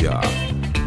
Pichincha.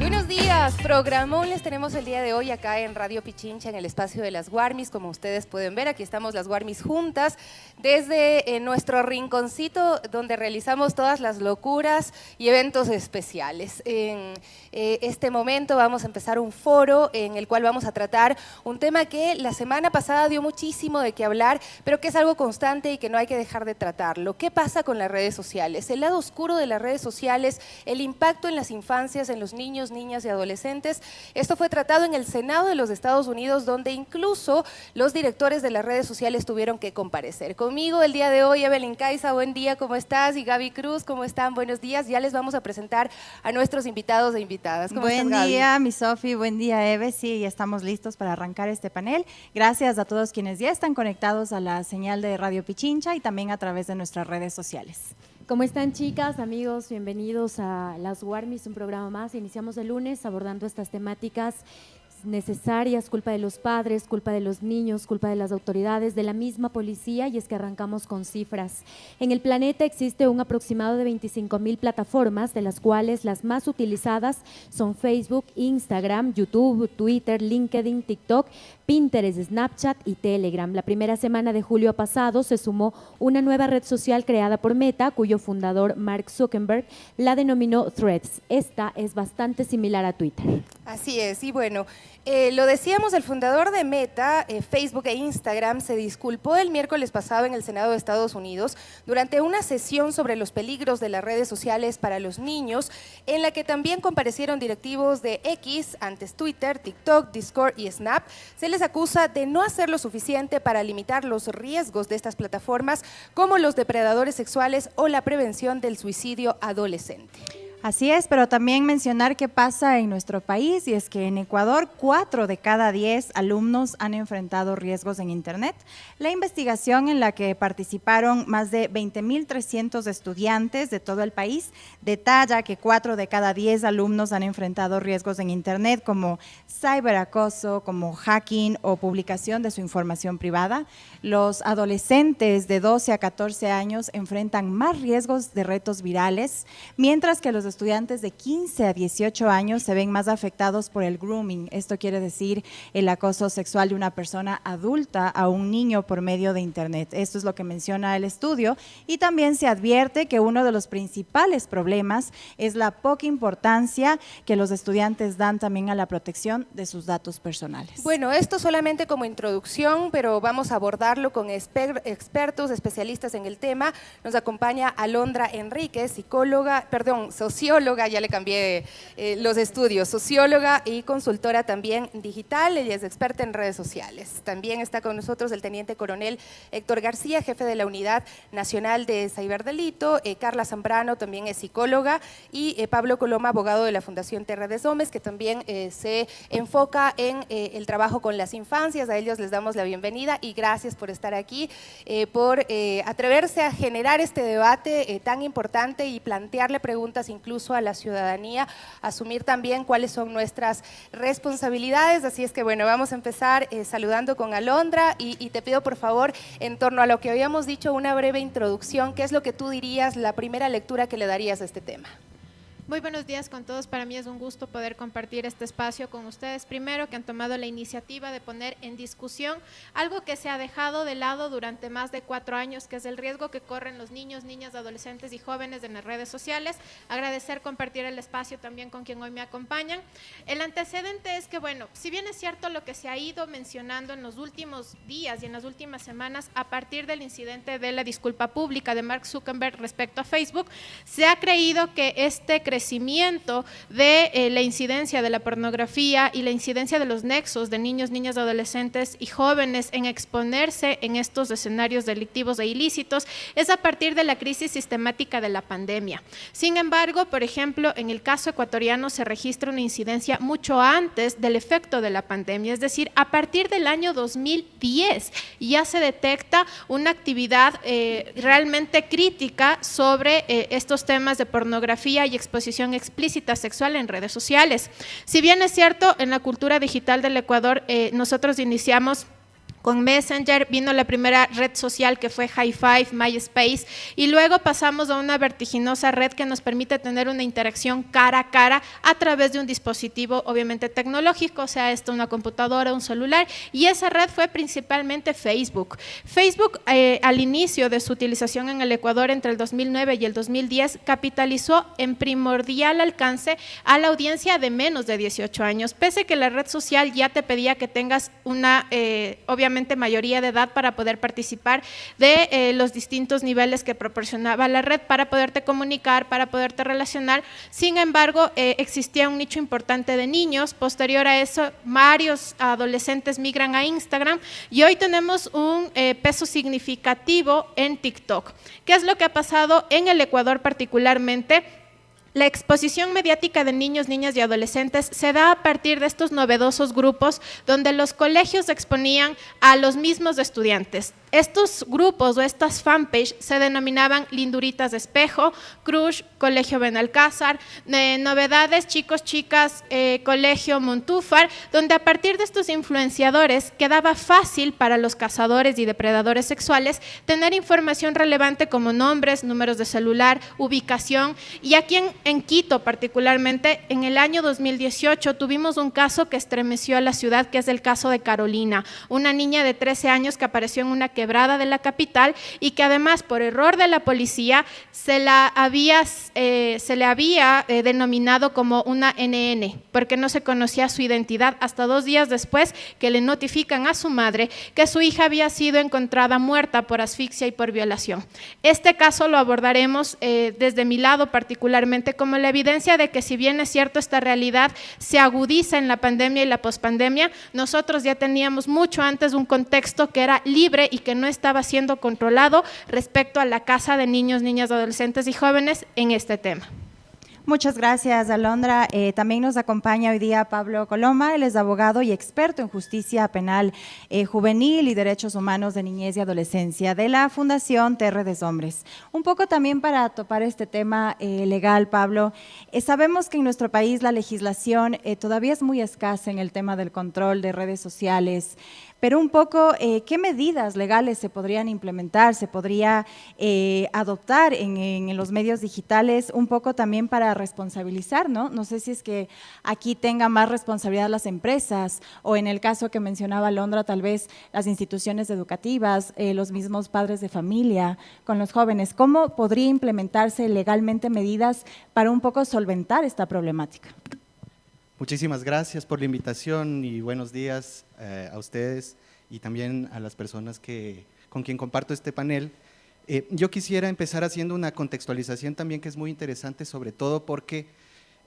Buenos días, programón les tenemos el día de hoy acá en Radio Pichincha en el espacio de las Guarmis. Como ustedes pueden ver, aquí estamos las Guarmis juntas desde nuestro rinconcito donde realizamos todas las locuras y eventos especiales. En este momento vamos a empezar un foro en el cual vamos a tratar un tema que la semana pasada dio muchísimo de qué hablar, pero que es algo constante y que no hay que dejar de tratarlo. ¿Qué pasa con las redes sociales? El lado oscuro de las redes sociales, el impacto en las infancias, en los niños, niñas y adolescentes. Esto fue tratado en el Senado de los Estados Unidos, donde incluso los directores de las redes sociales tuvieron que comparecer. Conmigo el día de hoy, Evelyn Caiza, buen día, ¿cómo estás? Y Gaby Cruz, ¿cómo están? Buenos días. Ya les vamos a presentar a nuestros invitados e invitadas. ¿Cómo estás, Gaby? Buen día, mi Sofi, buen día, Eve. Sí, ya estamos listos para arrancar este panel. Gracias a todos quienes ya están conectados a la señal de Radio Pichincha y también a través de nuestras redes sociales. ¿Cómo están, chicas, amigos? Bienvenidos a Las Guarmis, un programa más. Iniciamos el lunes abordando estas temáticas necesarias, culpa de los padres, culpa de los niños, culpa de las autoridades, de la misma policía, y es que arrancamos con cifras. En el planeta existe un aproximado de 25,000 plataformas, de las cuales las más utilizadas son Facebook, Instagram, YouTube, Twitter, LinkedIn, TikTok, Pinterest, Snapchat y Telegram. La primera semana de julio pasado se sumó una nueva red social creada por Meta, cuyo fundador Mark Zuckerberg la denominó Threads. Esta es bastante similar a Twitter. Así es, y bueno, lo decíamos, el fundador de Meta, Facebook e Instagram, se disculpó el miércoles pasado en el Senado de Estados Unidos durante una sesión sobre los peligros de las redes sociales para los niños, en la que también comparecieron directivos de X, antes Twitter, TikTok, Discord y Snap. Se les acusa de no hacer lo suficiente para limitar los riesgos de estas plataformas, como los depredadores sexuales o la prevención del suicidio adolescente. Así es, pero también mencionar qué pasa en nuestro país, y es que en Ecuador 4 de cada 10 alumnos han enfrentado riesgos en Internet. La investigación, en la que participaron más de 20,300 estudiantes de todo el país, detalla que 4 de cada 10 alumnos han enfrentado riesgos en Internet, como ciberacoso, como hacking o publicación de su información privada. Los adolescentes de 12 a 14 años enfrentan más riesgos de retos virales, mientras que los estudiantes de 15 a 18 años se ven más afectados por el grooming. Esto quiere decir el acoso sexual de una persona adulta a un niño por medio de Internet. Esto es lo que menciona el estudio, y también se advierte que uno de los principales problemas es la poca importancia que los estudiantes dan también a la protección de sus datos personales. Bueno, esto solamente como introducción, pero vamos a abordarlo con expertos, especialistas en el tema. Nos acompaña Alondra Enríquez, socióloga, ya le cambié los estudios, socióloga y consultora también digital. Ella es experta en redes sociales. También está con nosotros el teniente coronel Héctor García, jefe de la Unidad Nacional de Ciberdelito. Carla Zambrano también es psicóloga, y Pablo Coloma, abogado de la Fundación Terra de Somes, que también se enfoca en el trabajo con las infancias. A ellos les damos la bienvenida y gracias por estar aquí, por atreverse a generar este debate tan importante y plantearle preguntas incluso a la ciudadanía, asumir también cuáles son nuestras responsabilidades. Así es que bueno, vamos a empezar saludando con Alondra, y te pido por favor, en torno a lo que habíamos dicho, una breve introducción. ¿Qué es lo que tú dirías, la primera lectura que le darías a este tema? Muy buenos días con todos. Para mí es un gusto poder compartir este espacio con ustedes. Primero, que han tomado la iniciativa de poner en discusión algo que se ha dejado de lado durante más de 4 años, que es el riesgo que corren los niños, niñas, adolescentes y jóvenes en las redes sociales. Agradecer compartir el espacio también con quien hoy me acompañan. El antecedente es que, bueno, si bien es cierto lo que se ha ido mencionando en los últimos días y en las últimas semanas a partir del incidente de la disculpa pública de Mark Zuckerberg respecto a Facebook, se ha creído que este crecimiento de la incidencia de la pornografía y la incidencia de los nexos de niños, niñas, adolescentes y jóvenes en exponerse en estos escenarios delictivos e ilícitos es a partir de la crisis sistemática de la pandemia. Sin embargo, por ejemplo, en el caso ecuatoriano se registra una incidencia mucho antes del efecto de la pandemia, es decir, a partir del año 2010 ya se detecta una actividad realmente crítica sobre estos temas de pornografía y exposición explícita sexual en redes sociales. Si bien es cierto, en la cultura digital del Ecuador nosotros iniciamos Con Messenger vino la primera red social que fue Hi5, MySpace, y luego pasamos a una vertiginosa red que nos permite tener una interacción cara a cara a través de un dispositivo obviamente tecnológico, sea esto una computadora, un celular, y esa red fue principalmente Facebook. Facebook al inicio de su utilización en el Ecuador entre el 2009 y el 2010 capitalizó en primordial alcance a la audiencia de menos de 18 años, pese que la red social ya te pedía que tengas una, obviamente, mayoría de edad para poder participar de los distintos niveles que proporcionaba la red para poderte comunicar, para poderte relacionar. Sin embargo, existía un nicho importante de niños. Posterior a eso, varios adolescentes migran a Instagram y hoy tenemos un peso significativo en TikTok. ¿Qué es lo que ha pasado en el Ecuador particularmente? La exposición mediática de niños, niñas y adolescentes se da a partir de estos novedosos grupos donde los colegios exponían a los mismos estudiantes. Estos grupos o estas fanpage se denominaban Linduritas de Espejo, Crush, Colegio Benalcázar, Novedades, Chicos, Chicas, Colegio Montúfar, donde a partir de estos influenciadores quedaba fácil para los cazadores y depredadores sexuales tener información relevante como nombres, números de celular, ubicación. Y aquí en Quito particularmente, en el año 2018 tuvimos un caso que estremeció a la ciudad, que es el caso de Carolina, una niña de 13 años que apareció en una quebrada de la capital y que además por error de la policía se le había denominado como una NN, porque no se conocía su identidad hasta 2 días después que le notifican a su madre que su hija había sido encontrada muerta por asfixia y por violación. Este caso lo abordaremos desde mi lado particularmente como la evidencia de que si bien es cierto esta realidad se agudiza en la pandemia y la pospandemia, nosotros ya teníamos mucho antes un contexto que era libre y que no estaba siendo controlado respecto a la caza de niños, niñas, adolescentes y jóvenes en este tema. Muchas gracias, Alondra. También nos acompaña hoy día Pablo Coloma, él es abogado y experto en justicia penal juvenil y derechos humanos de niñez y adolescencia de la Fundación Terre Hombres. Un poco también para topar este tema legal, Pablo, sabemos que en nuestro país la legislación todavía es muy escasa en el tema del control de redes sociales, pero un poco, ¿qué medidas legales se podrían implementar, se podría adoptar en los medios digitales, un poco también para responsabilizar, ¿no? No sé si es que aquí tengan más responsabilidad las empresas o en el caso que mencionaba Alondra, tal vez las instituciones educativas, los mismos padres de familia con los jóvenes. ¿Cómo podría implementarse legalmente medidas para un poco solventar esta problemática? Muchísimas gracias por la invitación y buenos días a ustedes y también a las personas con quien comparto este panel. Yo quisiera empezar haciendo una contextualización también que es muy interesante, sobre todo porque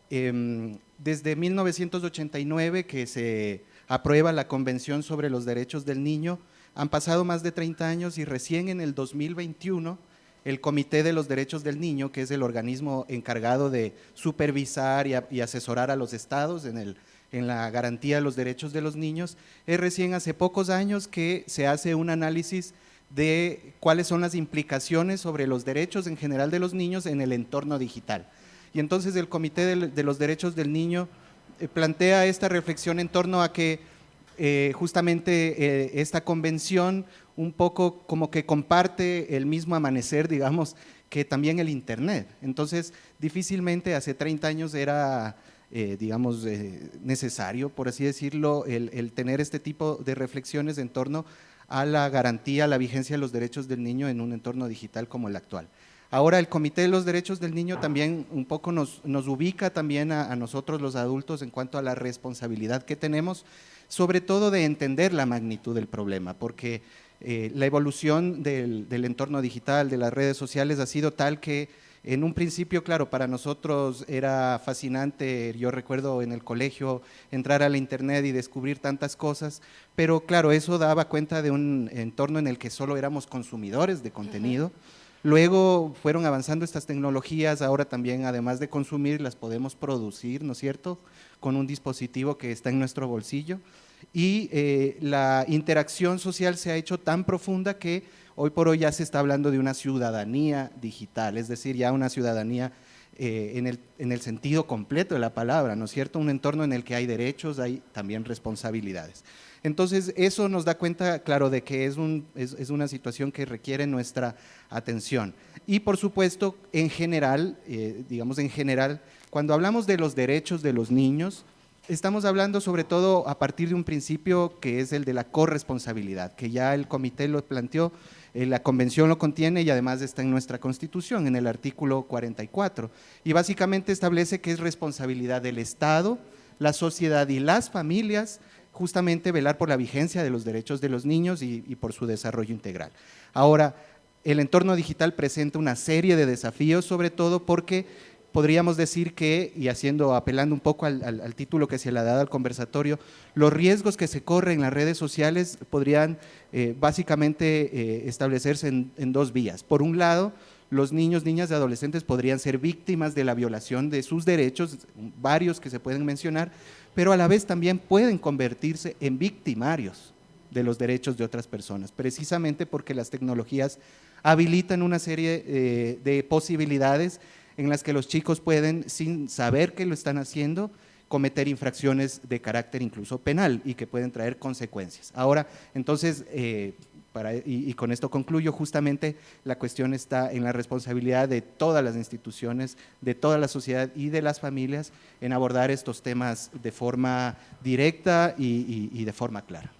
desde 1989 que se aprueba la Convención sobre los Derechos del Niño, han pasado más de 30 años y recién en el 2021 el Comité de los Derechos del Niño, que es el organismo encargado de supervisar y asesorar a los estados en la garantía de los derechos de los niños, es recién hace pocos años que se hace un análisis de cuáles son las implicaciones sobre los derechos en general de los niños en el entorno digital. Y entonces el Comité de los Derechos del Niño plantea esta reflexión en torno a que justamente esta convención un poco como que comparte el mismo amanecer, digamos, que también el Internet. Entonces, difícilmente hace 30 años era, digamos, necesario, por así decirlo, el tener este tipo de reflexiones en torno a la garantía, a la vigencia de los derechos del niño en un entorno digital como el actual. Ahora, el Comité de los Derechos del Niño también un poco nos ubica también a nosotros los adultos en cuanto a la responsabilidad que tenemos, sobre todo de entender la magnitud del problema, porque la evolución del entorno digital, de las redes sociales ha sido tal que en un principio, claro, para nosotros era fascinante, yo recuerdo en el colegio entrar a la internet y descubrir tantas cosas, pero claro, eso daba cuenta de un entorno en el que solo éramos consumidores de contenido. Luego fueron avanzando estas tecnologías, ahora también además de consumir las podemos producir, ¿no es cierto?, con un dispositivo que está en nuestro bolsillo. Y la interacción social se ha hecho tan profunda que hoy por hoy ya se está hablando de una ciudadanía digital, es decir, ya una ciudadanía en el sentido completo de la palabra, ¿no es cierto? Un entorno en el que hay derechos, hay también responsabilidades. Entonces, eso nos da cuenta, claro, de que es una situación que requiere nuestra atención. Y, por supuesto, en general, cuando hablamos de los derechos de los niños, estamos hablando sobre todo a partir de un principio que es el de la corresponsabilidad, que ya el comité lo planteó, la convención lo contiene y además está en nuestra Constitución, en el artículo 44. Y básicamente establece que es responsabilidad del Estado, la sociedad y las familias justamente velar por la vigencia de los derechos de los niños y por su desarrollo integral. Ahora, el entorno digital presenta una serie de desafíos, sobre todo porque podríamos decir que, y apelando un poco al título que se le ha dado al conversatorio, los riesgos que se corren en las redes sociales podrían básicamente establecerse en dos vías. Por un lado, los niños, niñas y adolescentes podrían ser víctimas de la violación de sus derechos, varios que se pueden mencionar, pero a la vez también pueden convertirse en victimarios de los derechos de otras personas, precisamente porque las tecnologías habilitan una serie de posibilidades en las que los chicos pueden, sin saber que lo están haciendo, cometer infracciones de carácter incluso penal y que pueden traer consecuencias. Ahora, entonces, y con esto concluyo, justamente la cuestión está en la responsabilidad de todas las instituciones, de toda la sociedad y de las familias en abordar estos temas de forma directa y de forma clara.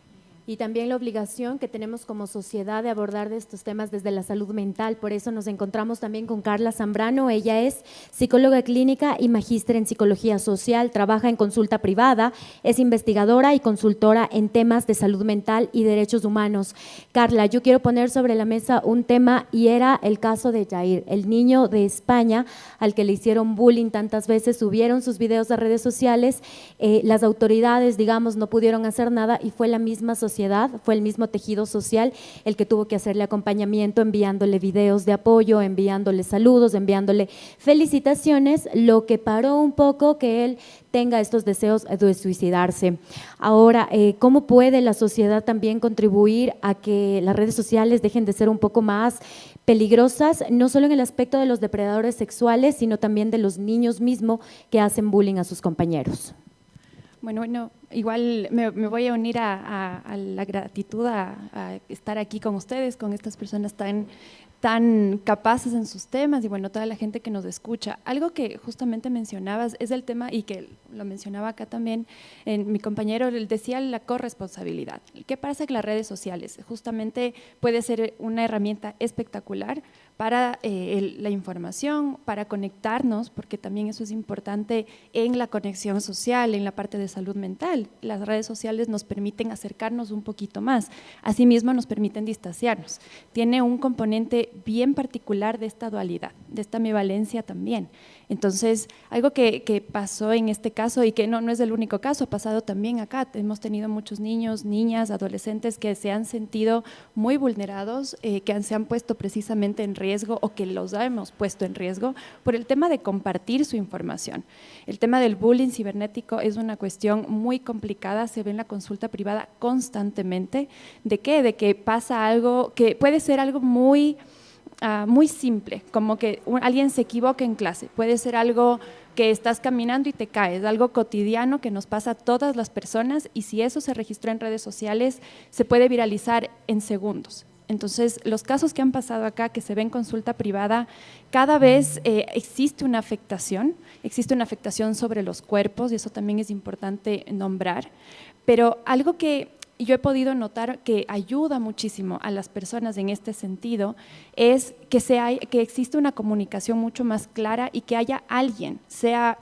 Y también la obligación que tenemos como sociedad de abordar de estos temas desde la salud mental. Por eso nos encontramos también con Carla Zambrano. Ella es psicóloga clínica y magíster en psicología social, trabaja en consulta privada, es investigadora y consultora en temas de salud mental y derechos humanos. Carla, yo quiero poner sobre la mesa un tema y era el caso de Jair, el niño de España al que le hicieron bullying tantas veces, subieron sus videos a redes sociales, las autoridades, digamos, no pudieron hacer nada y fue la misma sociedad, fue el mismo tejido social el que tuvo que hacerle acompañamiento, enviándole videos de apoyo, enviándole saludos, enviándole felicitaciones, lo que paró un poco que él tenga estos deseos de suicidarse. Ahora, ¿cómo puede la sociedad también contribuir a que las redes sociales dejen de ser un poco más peligrosas, no solo en el aspecto de los depredadores sexuales, sino también de los niños mismos que hacen bullying a sus compañeros? Bueno, igual me voy a unir a la gratitud a estar aquí con ustedes, con estas personas tan capaces en sus temas y bueno, toda la gente que nos escucha. Algo que justamente mencionabas es el tema, y que lo mencionaba acá también mi compañero, él decía la corresponsabilidad. ¿Qué pasa con las redes sociales? Justamente puede ser una herramienta espectacular para la información, para conectarnos, porque también eso es importante en la conexión social, en la parte de salud mental. Las redes sociales nos permiten acercarnos un poquito más, asimismo nos permiten distanciarnos. Tiene un componente bien particular de esta dualidad, de esta ambivalencia también. Entonces, algo que pasó en este caso y que no es el único caso, ha pasado también acá. Hemos tenido muchos niños, niñas, adolescentes que se han sentido muy vulnerados, que se han puesto precisamente en riesgo o que los hemos puesto en riesgo por el tema de compartir su información. El tema del bullying cibernético es una cuestión muy complicada, se ve en la consulta privada constantemente. ¿De qué? De que pasa algo que puede ser algo muy simple, como que alguien se equivoca en clase, puede ser algo que estás caminando y te caes, algo cotidiano que nos pasa a todas las personas y si eso se registró en redes sociales se puede viralizar en segundos. Entonces, los casos que han pasado acá, que se ven en consulta privada, cada vez existe una afectación sobre los cuerpos y eso también es importante nombrar, pero algo que yo he podido notar que ayuda muchísimo a las personas en este sentido es que existe una comunicación mucho más clara y que haya alguien, sea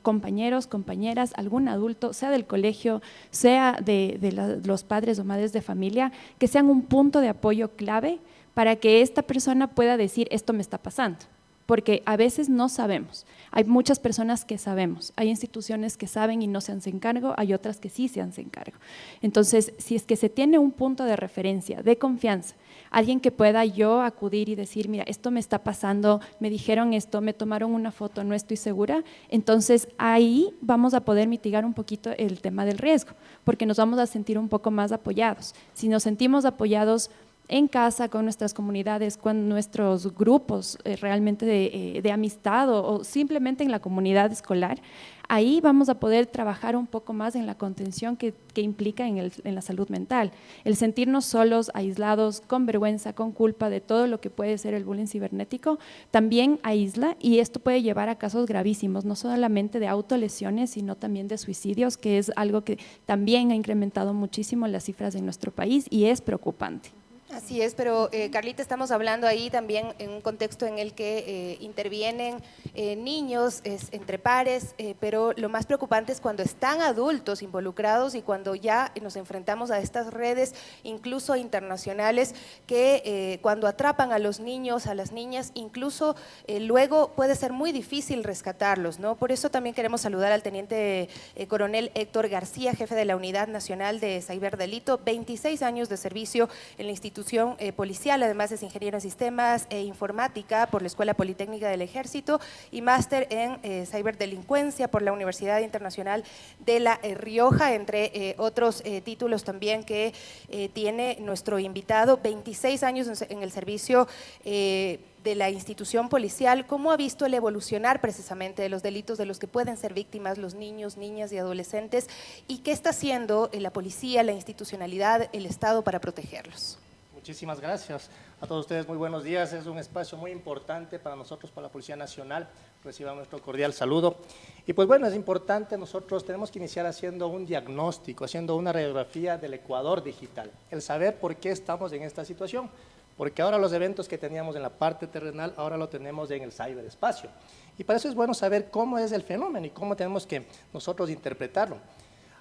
compañeros, compañeras, algún adulto, sea del colegio, sea de los padres o madres de familia, que sean un punto de apoyo clave para que esta persona pueda decir esto me está pasando. Porque a veces no sabemos, hay muchas personas que sabemos, hay instituciones que saben y no se hacen cargo, hay otras que sí se hacen cargo. Entonces, si es que se tiene un punto de referencia, de confianza, alguien que pueda yo acudir y decir, mira, esto me está pasando, me dijeron esto, me tomaron una foto, no estoy segura, entonces ahí vamos a poder mitigar un poquito el tema del riesgo, porque nos vamos a sentir un poco más apoyados. Si nos sentimos apoyados en casa, con nuestras comunidades, con nuestros grupos realmente de amistad o simplemente en la comunidad escolar, ahí vamos a poder trabajar un poco más en la contención que implica en la salud mental. El sentirnos solos, aislados, con vergüenza, con culpa de todo lo que puede ser el bullying cibernético, también aísla y esto puede llevar a casos gravísimos, no solamente de autolesiones, sino también de suicidios, que es algo que también ha incrementado muchísimo las cifras en nuestro país y es preocupante. Así es, pero Carlita, estamos hablando ahí también en un contexto en el que intervienen niños entre pares, pero lo más preocupante es cuando están adultos involucrados y cuando ya nos enfrentamos a estas redes, incluso internacionales, que cuando atrapan a los niños, a las niñas, incluso luego puede ser muy difícil rescatarlos, ¿no? Por eso también queremos saludar al teniente coronel Héctor García, jefe de la Unidad Nacional de Ciberdelito, 26 años de servicio en la institución policial, además es ingeniero en sistemas e informática por la Escuela Politécnica del Ejército y máster en ciberdelincuencia por la Universidad Internacional de La Rioja, entre otros títulos también que tiene nuestro invitado, 26 años en el servicio de la institución policial. ¿Cómo ha visto el evolucionar precisamente de los delitos de los que pueden ser víctimas los niños, niñas y adolescentes? ¿Y qué está haciendo la policía, la institucionalidad, el Estado para protegerlos? Muchísimas gracias a todos ustedes, muy buenos días. Es un espacio muy importante para nosotros, para la Policía Nacional. Reciban nuestro cordial saludo. Y pues bueno, es importante, nosotros tenemos que iniciar haciendo un diagnóstico, haciendo una radiografía del Ecuador digital, el saber por qué estamos en esta situación, porque ahora los eventos que teníamos en la parte terrenal, ahora lo tenemos en el ciberespacio. Y para eso es bueno saber cómo es el fenómeno y cómo tenemos que nosotros interpretarlo.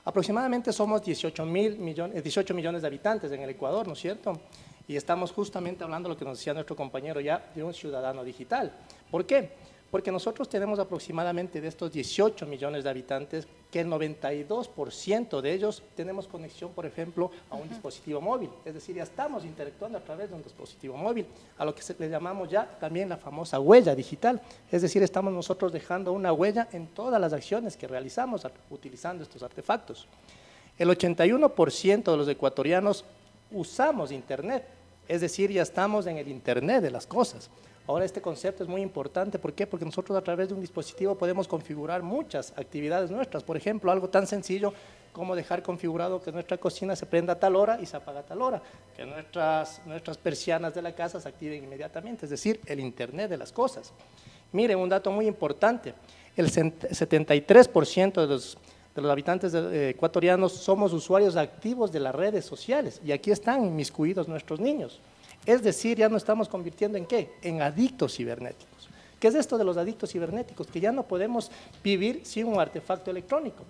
Aproximadamente somos 18 millones de habitantes en el Ecuador, ¿no es cierto? Y estamos justamente hablando de lo que nos decía nuestro compañero ya, de un ciudadano digital. ¿Por qué? Porque nosotros tenemos aproximadamente de estos 18 millones de habitantes, que el 92% de ellos tenemos conexión, por ejemplo, a un dispositivo móvil. Es decir, ya estamos interactuando a través de un dispositivo móvil, a lo que le llamamos ya también la famosa huella digital. Es decir, estamos nosotros dejando una huella en todas las acciones que realizamos utilizando estos artefactos. El 81% de los ecuatorianos usamos Internet, es decir, ya estamos en el Internet de las cosas. Ahora este concepto es muy importante, ¿por qué? Porque nosotros a través de un dispositivo podemos configurar muchas actividades nuestras, por ejemplo, algo tan sencillo como dejar configurado que nuestra cocina se prenda a tal hora y se apaga a tal hora, que nuestras persianas de la casa se activen inmediatamente, es decir, el Internet de las cosas. Miren, un dato muy importante, el 73% de los habitantes ecuatorianos somos usuarios activos de las redes sociales y aquí están inmiscuidos nuestros niños. Es decir, ya nos estamos convirtiendo en ¿qué? En adictos cibernéticos. ¿Qué es esto de los adictos cibernéticos? Que ya no podemos vivir sin un artefacto electrónico.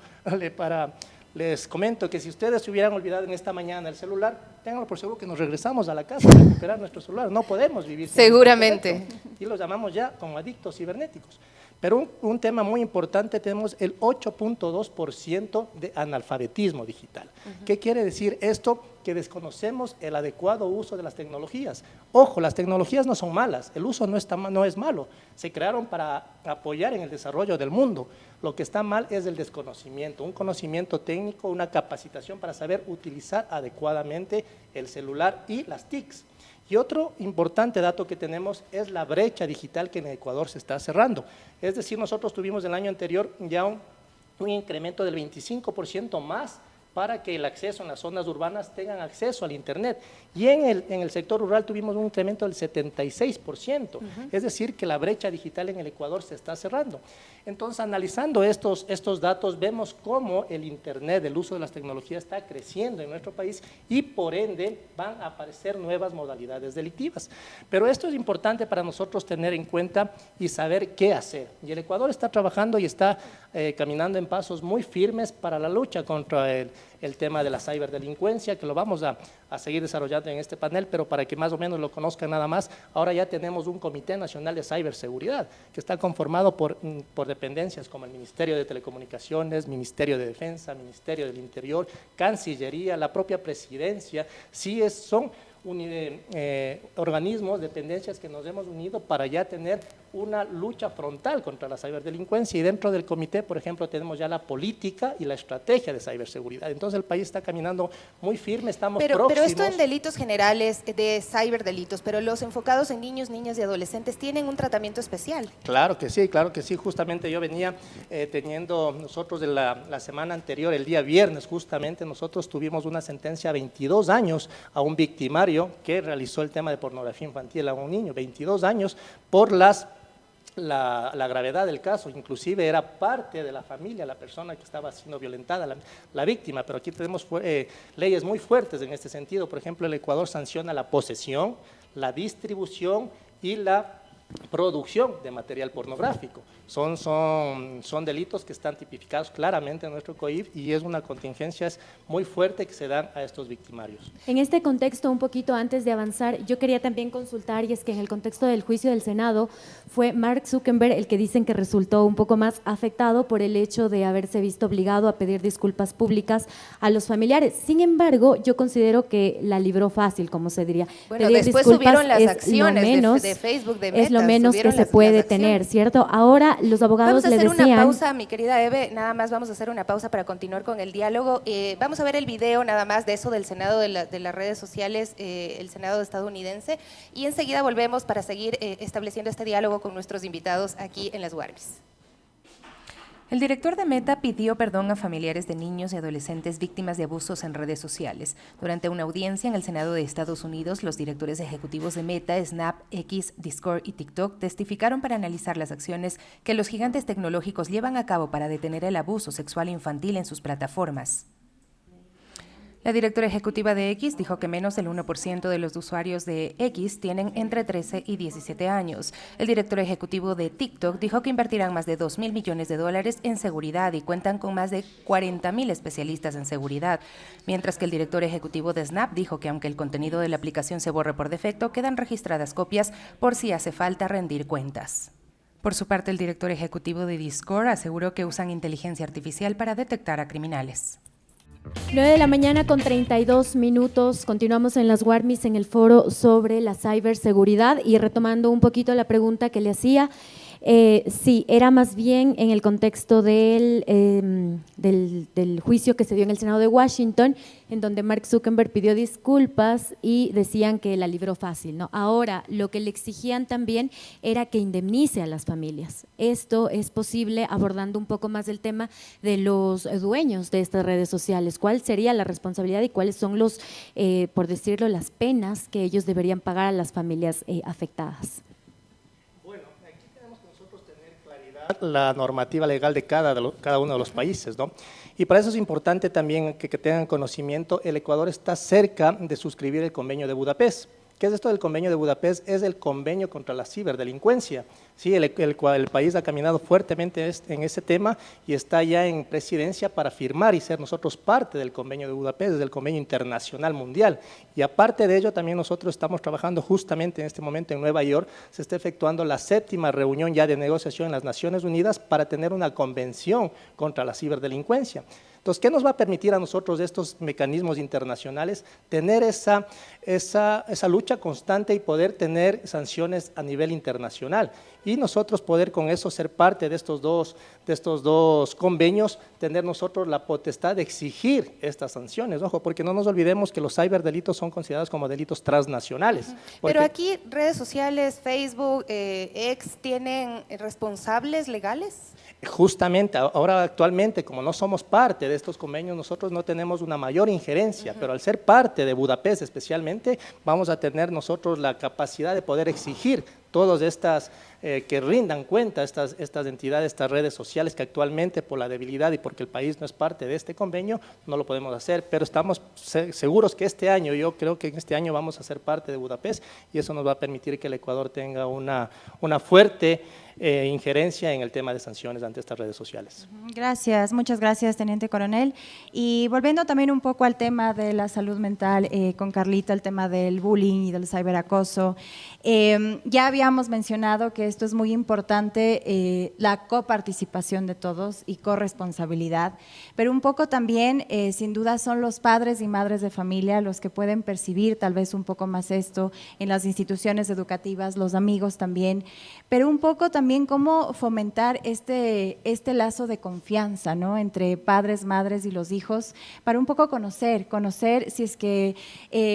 Les comento que si ustedes se hubieran olvidado en esta mañana el celular, ténganlo por seguro que nos regresamos a la casa a recuperar nuestro celular. No podemos vivir sin seguramente. Y los llamamos ya como adictos cibernéticos. Pero un tema muy importante, tenemos el 8.2% de analfabetismo digital. ¿Qué quiere decir esto? Que desconocemos el adecuado uso de las tecnologías. Ojo, las tecnologías no son malas, el uso no es malo, se crearon para apoyar en el desarrollo del mundo. Lo que está mal es el desconocimiento, un conocimiento técnico, una capacitación para saber utilizar adecuadamente el celular y las TICs. Y otro importante dato que tenemos es la brecha digital que en Ecuador se está cerrando. Es decir, nosotros tuvimos el año anterior ya un incremento del 25% más para que el acceso en las zonas urbanas tengan acceso al Internet. Y en el sector rural tuvimos un incremento del 76%. Es decir, que la brecha digital en el Ecuador se está cerrando. Entonces, analizando estos datos, vemos cómo el Internet, el uso de las tecnologías está creciendo en nuestro país y por ende van a aparecer nuevas modalidades delictivas. Pero esto es importante para nosotros tener en cuenta y saber qué hacer. Y el Ecuador está trabajando y está caminando en pasos muy firmes para la lucha contra el tema de la ciberdelincuencia, que lo vamos a seguir desarrollando en este panel, pero para que más o menos lo conozcan nada más, ahora ya tenemos un Comité Nacional de Ciberseguridad, que está conformado por dependencias como el Ministerio de Telecomunicaciones, Ministerio de Defensa, Ministerio del Interior, Cancillería, la propia Presidencia, son organismos, dependencias que nos hemos unido para ya tener una lucha frontal contra la ciberdelincuencia y dentro del comité, por ejemplo, tenemos ya la política y la estrategia de ciberseguridad. Entonces el país está caminando muy firme, estamos próximos. Pero esto en delitos generales de ciberdelitos, pero los enfocados en niños, niñas y adolescentes tienen un tratamiento especial. Claro que sí, justamente yo venía teniendo nosotros de la semana anterior, el día viernes justamente, nosotros tuvimos una sentencia a 22 años a un victimario que realizó el tema de pornografía infantil a un niño, 22 años por la gravedad del caso, inclusive era parte de la familia, la persona que estaba siendo violentada, la víctima, pero aquí tenemos leyes muy fuertes en este sentido. Por ejemplo, el Ecuador sanciona la posesión, la distribución y la producción de material pornográfico. Son delitos que están tipificados claramente en nuestro COIF y es una contingencia muy fuerte que se dan a estos victimarios. En este contexto, un poquito antes de avanzar, yo quería también consultar, y es que en el contexto del juicio del Senado fue Mark Zuckerberg el que dicen que resultó un poco más afectado por el hecho de haberse visto obligado a pedir disculpas públicas a los familiares. Sin embargo, yo considero que la libró fácil, como se diría. Bueno, pedir después disculpas subieron las es acciones lo menos, de Facebook, de Meta. es lo menos que se puede tener, ¿cierto? Ahora los abogados le decían… Vamos a hacer una pausa, mi querida Eve, nada más vamos a hacer una pausa para continuar con el diálogo. Vamos a ver el video nada más de eso del Senado de las redes sociales, el Senado estadounidense, y enseguida volvemos para seguir estableciendo este diálogo con nuestros invitados aquí en las Warmis. El director de Meta pidió perdón a familiares de niños y adolescentes víctimas de abusos en redes sociales. Durante una audiencia en el Senado de Estados Unidos, los directores ejecutivos de Meta, Snap, X, Discord y TikTok testificaron para analizar las acciones que los gigantes tecnológicos llevan a cabo para detener el abuso sexual infantil en sus plataformas. La directora ejecutiva de X dijo que menos del 1% de los usuarios de X tienen entre 13 y 17 años. El director ejecutivo de TikTok dijo que invertirán más de $2.000 millones en seguridad y cuentan con más de 40.000 especialistas en seguridad. Mientras que el director ejecutivo de Snap dijo que aunque el contenido de la aplicación se borre por defecto, quedan registradas copias por si hace falta rendir cuentas. Por su parte, el director ejecutivo de Discord aseguró que usan inteligencia artificial para detectar a criminales. 9 de la mañana con 32 minutos, continuamos en las Warmis en el foro sobre la ciberseguridad y retomando un poquito la pregunta que le hacía, sí, era más bien en el contexto del juicio que se dio en el Senado de Washington, en donde Mark Zuckerberg pidió disculpas y decían que la libró fácil, ¿no? Ahora, lo que le exigían también era que indemnice a las familias. Esto es posible abordando un poco más el tema de los dueños de estas redes sociales. ¿Cuál sería la responsabilidad y cuáles son los, por decirlo, las penas que ellos deberían pagar a las familias afectadas? La normativa legal de cada uno de los países, ¿no? Y para eso es importante también que tengan conocimiento, el Ecuador está cerca de suscribir el Convenio de Budapest. ¿Qué es esto del Convenio de Budapest? Es el convenio contra la ciberdelincuencia. Sí, el país ha caminado fuertemente en ese tema y está ya en presidencia para firmar y ser nosotros parte del Convenio de Budapest, del Convenio Internacional Mundial. Y aparte de ello, también nosotros estamos trabajando justamente en este momento en Nueva York, se está efectuando la 7ª reunión ya de negociación en las Naciones Unidas para tener una convención contra la ciberdelincuencia. Entonces, ¿qué nos va a permitir a nosotros estos mecanismos internacionales? Tener esa lucha constante y poder tener sanciones a nivel internacional. Y nosotros poder con eso ser parte de estos dos convenios, tener nosotros la potestad de exigir estas sanciones. Ojo, porque no nos olvidemos que los ciberdelitos son considerados como delitos transnacionales. Pero aquí redes sociales, Facebook, X, ¿tienen responsables legales? Justamente, ahora actualmente, como no somos parte de estos convenios, nosotros no tenemos una mayor injerencia, pero al ser parte de Budapest especialmente, vamos a tener nosotros la capacidad de poder exigir todas estas, que rindan cuenta estas entidades, estas redes sociales que actualmente por la debilidad y porque el país no es parte de este convenio, no lo podemos hacer, pero estamos seguros que este año, yo creo que en este año vamos a ser parte de Budapest y eso nos va a permitir que el Ecuador tenga una fuerte injerencia en el tema de sanciones ante estas redes sociales. Gracias, muchas gracias, Teniente Coronel. Y volviendo también un poco al tema de la salud mental, con Carlita, el tema del bullying y del ciberacoso, ya habíamos mencionado que que esto es muy importante, la coparticipación de todos y corresponsabilidad, pero un poco también, sin duda, son los padres y madres de familia los que pueden percibir tal vez un poco más esto en las instituciones educativas, los amigos también, pero un poco también cómo fomentar este lazo de confianza, ¿no?, entre padres, madres y los hijos, para un poco conocer si es que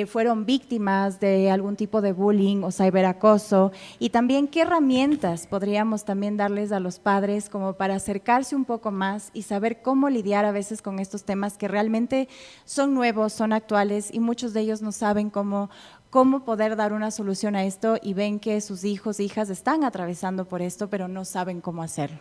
fueron víctimas de algún tipo de bullying o ciberacoso, y también qué herramientas podríamos también darles a los padres como para acercarse un poco más y saber cómo lidiar a veces con estos temas que realmente son nuevos, son actuales, y muchos de ellos no saben cómo poder dar una solución a esto, y ven que sus hijos e hijas están atravesando por esto, pero no saben cómo hacerlo.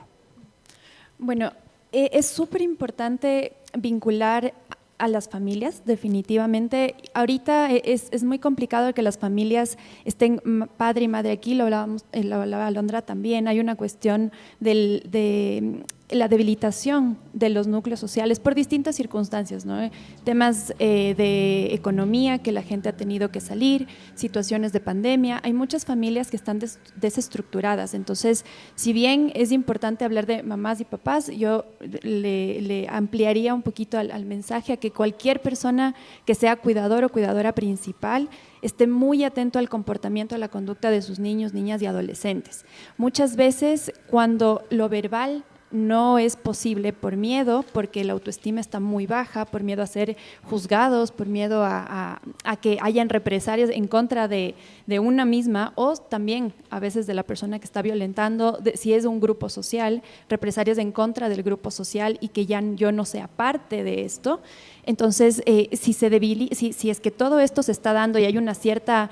Bueno, es súper importante vincular a las familias, definitivamente. Ahorita es muy complicado que las familias estén padre y madre aquí, lo hablaba Alondra también. Hay una cuestión de la debilitación de los núcleos sociales por distintas circunstancias, ¿no? Temas de economía, que la gente ha tenido que salir, situaciones de pandemia. Hay muchas familias que están desestructuradas. Entonces, si bien es importante hablar de mamás y papás, yo le ampliaría un poquito al mensaje a que cualquier persona que sea cuidador o cuidadora principal esté muy atento al comportamiento, a la conducta de sus niños, niñas y adolescentes. Muchas veces, cuando lo verbal no es posible por miedo, porque la autoestima está muy baja, por miedo a ser juzgados, por miedo a que hayan represalias en contra de una misma, o también a veces de la persona que está violentando, si es un grupo social, represalias en contra del grupo social y que ya yo no sea parte de esto. Entonces, si es que todo esto se está dando y hay una cierta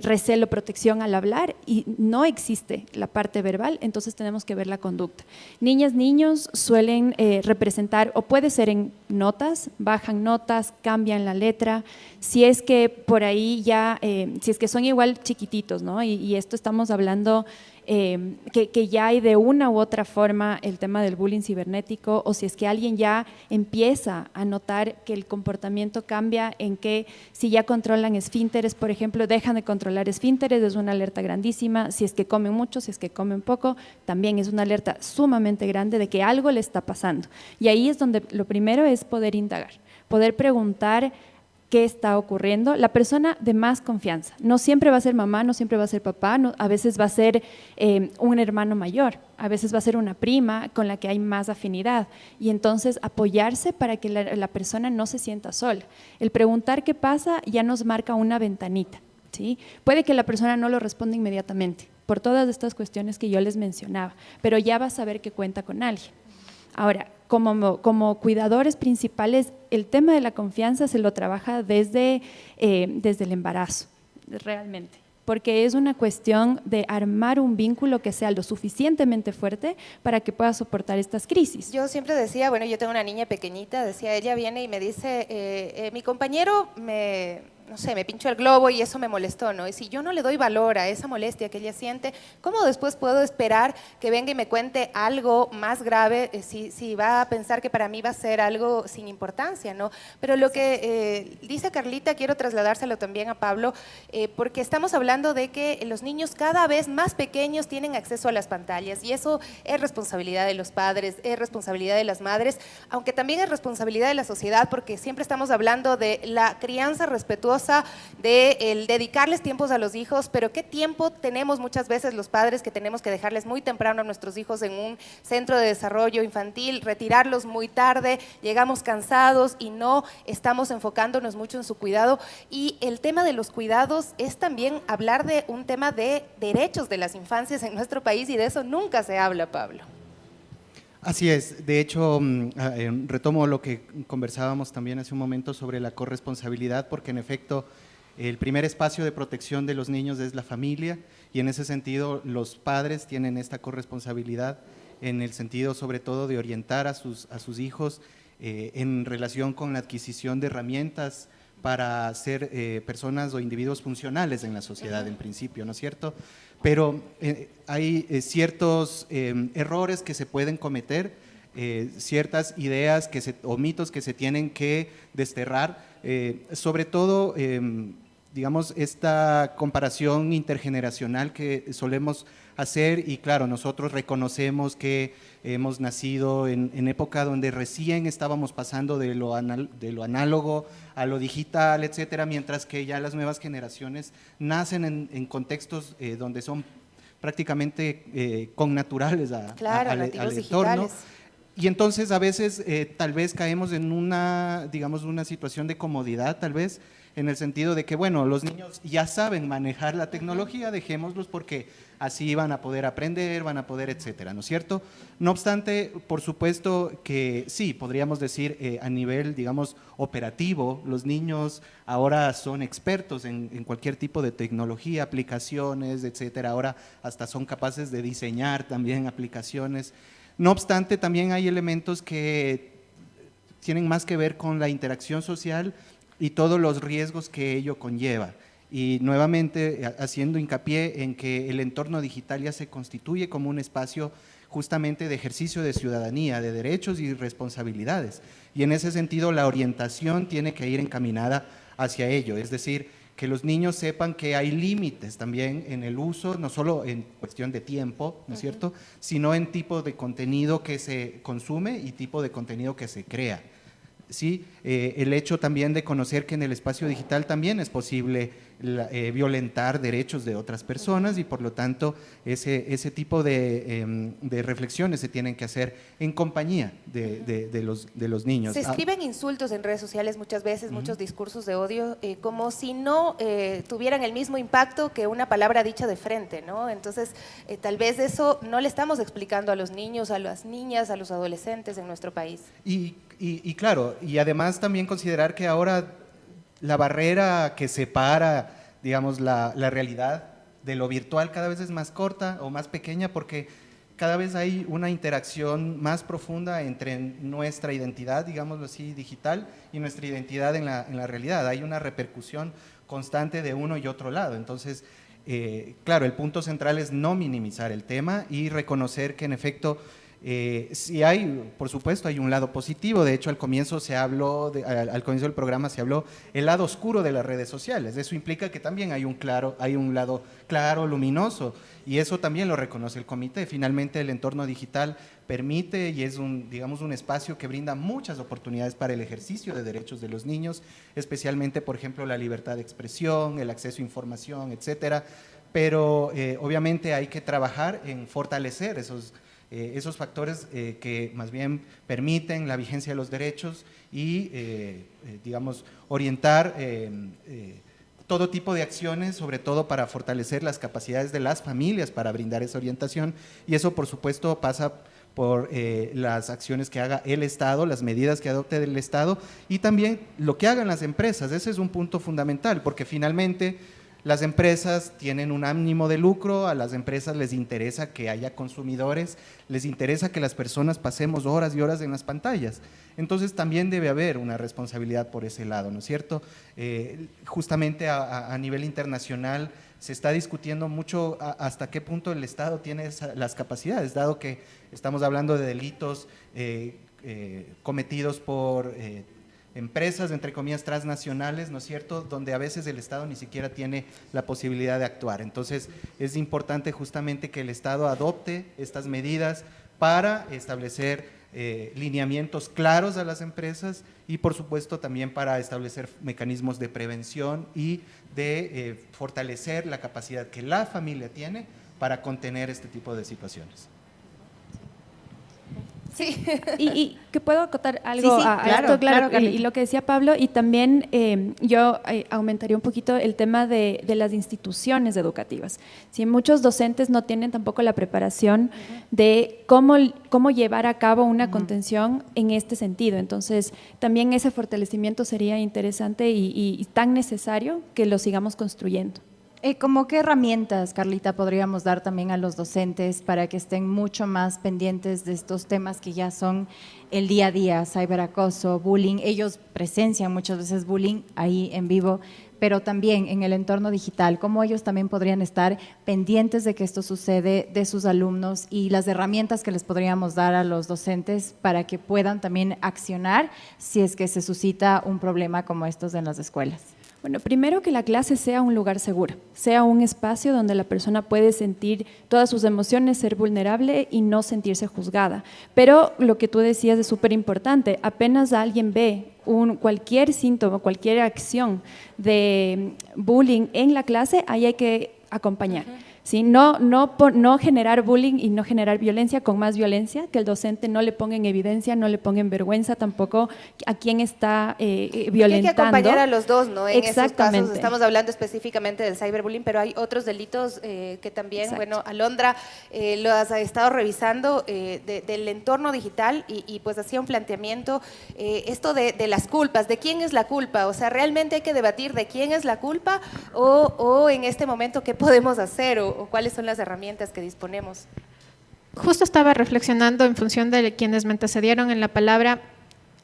recelo, protección al hablar y no existe la parte verbal, entonces tenemos que ver la conducta. Niñas, niños suelen representar, o puede ser en notas, bajan notas, cambian la letra, si es que por ahí ya, si es que son igual chiquititos, ¿no? Y esto estamos hablando que ya hay de una u otra forma el tema del bullying cibernético, o si es que alguien ya empieza a notar que el comportamiento cambia, en que si ya controlan esfínteres, por ejemplo, dejan de controlar esfínteres, es una alerta grandísima. Si es que comen mucho, si es que comen poco, también es una alerta sumamente grande de que algo le está pasando. Y ahí es donde lo primero es poder indagar, poder preguntar qué está ocurriendo. La persona de más confianza, no siempre va a ser mamá, no siempre va a ser papá, a veces va a ser un hermano mayor, a veces va a ser una prima con la que hay más afinidad, y entonces apoyarse para que la persona no se sienta sola. El preguntar qué pasa ya nos marca una ventanita, ¿sí? Puede que la persona no lo responda inmediatamente por todas estas cuestiones que yo les mencionaba, pero ya va a saber que cuenta con alguien. Ahora, como cuidadores principales, el tema de la confianza se lo trabaja desde el embarazo, realmente, porque es una cuestión de armar un vínculo que sea lo suficientemente fuerte para que pueda soportar estas crisis. Yo siempre decía, bueno, yo tengo una niña pequeñita, decía, ella viene y me dice, mi compañero no sé, me pinchó el globo y eso me molestó, ¿no? Y si yo no le doy valor a esa molestia que ella siente, ¿cómo después puedo esperar que venga y me cuente algo más grave si va a pensar que para mí va a ser algo sin importancia, ¿no? Pero lo que dice Carlita, quiero trasladárselo también a Pablo, porque estamos hablando de que los niños cada vez más pequeños tienen acceso a las pantallas, y eso es responsabilidad de los padres, es responsabilidad de las madres, aunque también es responsabilidad de la sociedad, porque siempre estamos hablando de la crianza respetuosa, de el dedicarles tiempos a los hijos, pero ¿qué tiempo tenemos muchas veces los padres que tenemos que dejarles muy temprano a nuestros hijos en un centro de desarrollo infantil, retirarlos muy tarde, llegamos cansados y no estamos enfocándonos mucho en su cuidado? Y el tema de los cuidados es también hablar de un tema de derechos de las infancias en nuestro país, y de eso nunca se habla, Pablo. Así es, de hecho retomo lo que conversábamos también hace un momento sobre la corresponsabilidad, porque en efecto el primer espacio de protección de los niños es la familia, y en ese sentido los padres tienen esta corresponsabilidad en el sentido sobre todo de orientar a sus hijos en relación con la adquisición de herramientas para ser personas o individuos funcionales en la sociedad en principio, ¿no es cierto? Pero hay ciertos errores que se pueden cometer, ciertas ideas o mitos que se tienen que desterrar, sobre todo digamos, esta comparación intergeneracional que solemos hacer y claro, nosotros reconocemos que hemos nacido en época donde recién estábamos pasando de lo análogo a lo digital, etcétera, mientras que ya las nuevas generaciones nacen en contextos donde son prácticamente connaturales al entorno. Digitales. Y entonces a veces tal vez caemos en una, digamos, una situación de comodidad, tal vez, en el sentido de que, bueno, los niños ya saben manejar la tecnología, dejémoslos porque así van a poder aprender, van a poder, etcétera, ¿no es cierto? No obstante, por supuesto que sí, podríamos decir a nivel, digamos, operativo, los niños ahora son expertos en cualquier tipo de tecnología, aplicaciones, etcétera, ahora hasta son capaces de diseñar también aplicaciones. No obstante, también hay elementos que tienen más que ver con la interacción social y todos los riesgos que ello conlleva. Y nuevamente haciendo hincapié en que el entorno digital ya se constituye como un espacio justamente de ejercicio de ciudadanía, de derechos y responsabilidades. Y en ese sentido la orientación tiene que ir encaminada hacia ello, es decir, que los niños sepan que hay límites también en el uso, no solo en cuestión de tiempo, ¿no es cierto?, sino en tipo de contenido que se consume y tipo de contenido que se crea. ¿Sí? El hecho también de conocer que en el espacio digital también es posible violentar derechos de otras personas y por lo tanto ese tipo de reflexiones se tienen que hacer en compañía de los niños. Se escriben insultos en redes sociales muchas veces, muchos discursos de odio, como si no tuvieran el mismo impacto que una palabra dicha de frente, ¿no? Entonces, tal vez eso no le estamos explicando a los niños, a las niñas, a los adolescentes en nuestro país. Y claro, y además también considerar que ahora la barrera que separa, digamos, la realidad de lo virtual cada vez es más corta o más pequeña porque cada vez hay una interacción más profunda entre nuestra identidad, digámoslo así, digital y nuestra identidad en la realidad. Hay una repercusión constante de uno y otro lado. Entonces, claro, el punto central es no minimizar el tema y reconocer que en efecto sí hay, por supuesto, hay un lado positivo. De hecho, al comienzo se habló, al comienzo del programa se habló el lado oscuro de las redes sociales. Eso implica que también hay un lado claro, luminoso, y eso también lo reconoce el comité. Finalmente, el entorno digital permite y es digamos, un espacio que brinda muchas oportunidades para el ejercicio de derechos de los niños, especialmente, por ejemplo, la libertad de expresión, el acceso a información, etcétera. Pero obviamente hay que trabajar en fortalecer esos factores que más bien permiten la vigencia de los derechos y, digamos, orientar todo tipo de acciones, sobre todo para fortalecer las capacidades de las familias para brindar esa orientación, y eso, por supuesto, pasa por las acciones que haga el Estado, las medidas que adopte el Estado y también lo que hagan las empresas. Ese es un punto fundamental, porque finalmente las empresas tienen un ánimo de lucro, a las empresas les interesa que haya consumidores, les interesa que las personas pasemos horas y horas en las pantallas. Entonces también debe haber una responsabilidad por ese lado, ¿no es cierto? Justamente a nivel internacional se está discutiendo mucho hasta qué punto el Estado tiene las capacidades, dado que estamos hablando de delitos cometidos por empresas, entre comillas, transnacionales, ¿no es cierto?, donde a veces el Estado ni siquiera tiene la posibilidad de actuar. Entonces, es importante justamente que el Estado adopte estas medidas para establecer lineamientos claros a las empresas y, por supuesto, también para establecer mecanismos de prevención y de fortalecer la capacidad que la familia tiene para contener este tipo de situaciones. Sí. Y que puedo acotar algo Sí, a claro, esto, claro, claro, y lo que decía Pablo, y también yo aumentaría un poquito el tema de las instituciones educativas. Si muchos docentes no tienen tampoco la preparación de cómo llevar a cabo una contención en este sentido, entonces también ese fortalecimiento sería interesante y tan necesario que lo sigamos construyendo. ¿Cómo qué herramientas, Carlita, podríamos dar también a los docentes para que estén mucho más pendientes de estos temas que ya son el día a día, ciberacoso, bullying? Ellos presencian muchas veces bullying ahí en vivo, pero también en el entorno digital, ¿cómo ellos también podrían estar pendientes de que esto sucede de sus alumnos y las herramientas que les podríamos dar a los docentes para que puedan también accionar si es que se suscita un problema como estos en las escuelas? Bueno, primero que la clase sea un lugar seguro, sea un espacio donde la persona puede sentir todas sus emociones, ser vulnerable y no sentirse juzgada. Pero lo que tú decías es súper importante, apenas alguien ve cualquier síntoma, cualquier acción de bullying en la clase, ahí hay que acompañar. ¿Sí? No generar bullying y no generar violencia con más violencia, que el docente no le ponga en evidencia, no le ponga en vergüenza tampoco a quien está violentando. Hay que acompañar a los dos, ¿no? En esos casos Exactamente. estamos hablando específicamente del cyberbullying, pero hay otros delitos que también, Exacto. bueno, Alondra, lo has estado revisando del entorno digital y pues hacía un planteamiento, esto de las culpas, de quién es la culpa, o sea, realmente hay que debatir de quién es la culpa o en este momento qué podemos hacer o cuáles son las herramientas que disponemos. Justo estaba reflexionando en función de quienes me antecedieron en la palabra.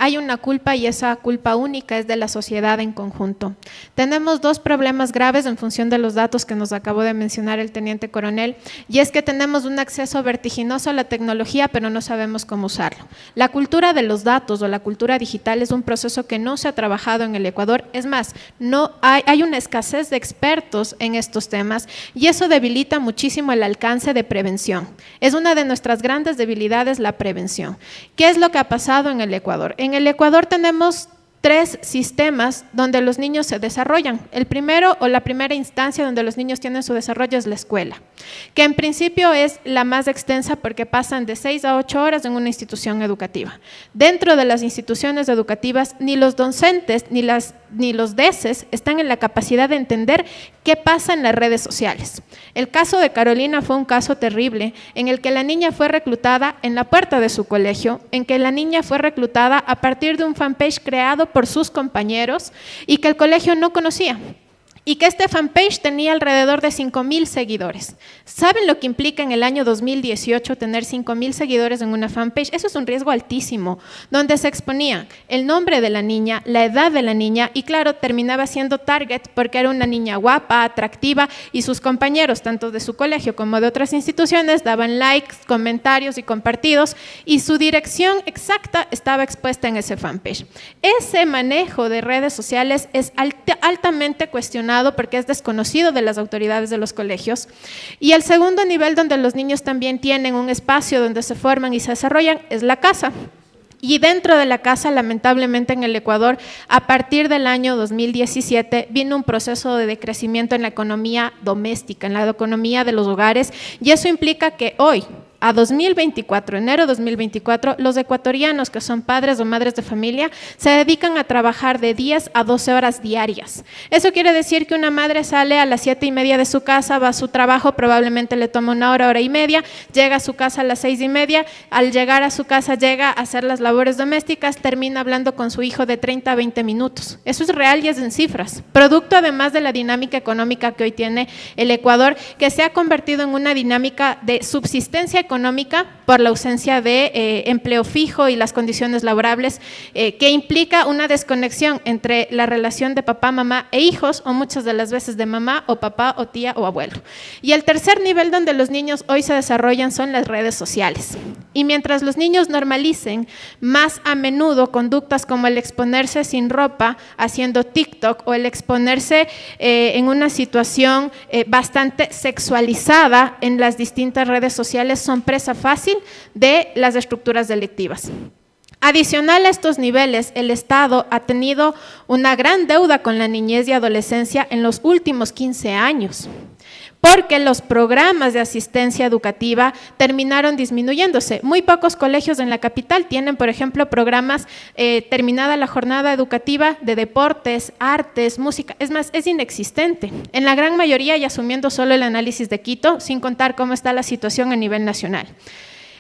Hay una culpa y esa culpa única es de la sociedad en conjunto. Tenemos dos problemas graves en función de los datos que nos acabó de mencionar el teniente coronel, y es que tenemos un acceso vertiginoso a la tecnología, pero no sabemos cómo usarlo. La cultura de los datos o la cultura digital es un proceso que no se ha trabajado en el Ecuador. Es más, no hay una escasez de expertos en estos temas y eso debilita muchísimo el alcance de prevención. Es una de nuestras grandes debilidades, la prevención. ¿Qué es lo que ha pasado en el Ecuador? En el Ecuador tenemos 3 sistemas donde los niños se desarrollan. El primero o la primera instancia donde los niños tienen su desarrollo es la escuela, que en principio es la más extensa porque pasan de 6 a 8 horas en una institución educativa. Dentro de las instituciones educativas, ni los docentes ni los DECES están en la capacidad de entender qué pasa en las redes sociales. El caso de Carolina fue un caso terrible en el que la niña fue reclutada en la puerta de su colegio, en que la niña fue reclutada a partir de un fanpage creado por sus compañeros y que el colegio no conocía. Y que este fanpage tenía alrededor de 5,000 seguidores. ¿Saben lo que implica en el año 2018 tener 5,000 seguidores en una fanpage? Eso es un riesgo altísimo, donde se exponía el nombre de la niña, la edad de la niña y claro, terminaba siendo target porque era una niña guapa, atractiva y sus compañeros, tanto de su colegio como de otras instituciones, daban likes, comentarios y compartidos y su dirección exacta estaba expuesta en ese fanpage. Ese manejo de redes sociales es altamente cuestionado porque es desconocido de las autoridades de los colegios. Y el segundo nivel donde los niños también tienen un espacio donde se forman y se desarrollan es la casa. Y dentro de la casa, lamentablemente en el Ecuador, a partir del año 2017, vino un proceso de decrecimiento en la economía doméstica, en la economía de los hogares, y eso implica que hoy, a 2024, enero 2024, los ecuatorianos que son padres o madres de familia se dedican a trabajar de 10 a 12 horas diarias. Eso quiere decir que una madre sale a las 7:30 de su casa, va a su trabajo, probablemente le toma 1 hora, 1:30, llega a su casa a las 6:30, al llegar a su casa llega a hacer las labores domésticas, termina hablando con su hijo de 30 a 20 minutos. Eso es real y es en cifras, producto además de la dinámica económica que hoy tiene el Ecuador, que se ha convertido en una dinámica de subsistencia económica por la ausencia de empleo fijo y las condiciones laborables, que implica una desconexión entre la relación de papá, mamá e hijos, o muchas de las veces de mamá o papá o tía o abuelo. Y el tercer nivel donde los niños hoy se desarrollan son las redes sociales. Y mientras los niños normalicen más a menudo conductas como el exponerse sin ropa haciendo TikTok o el exponerse en una situación bastante sexualizada en las distintas redes sociales, son presa fácil de las estructuras delictivas. Adicional a estos niveles, el Estado ha tenido una gran deuda con la niñez y adolescencia en los últimos 15 años. Porque los programas de asistencia educativa terminaron disminuyéndose. Muy pocos colegios en la capital tienen, por ejemplo, programas terminada la jornada educativa de deportes, artes, música. Es más, es inexistente. En la gran mayoría, y asumiendo solo el análisis de Quito, sin contar cómo está la situación a nivel nacional.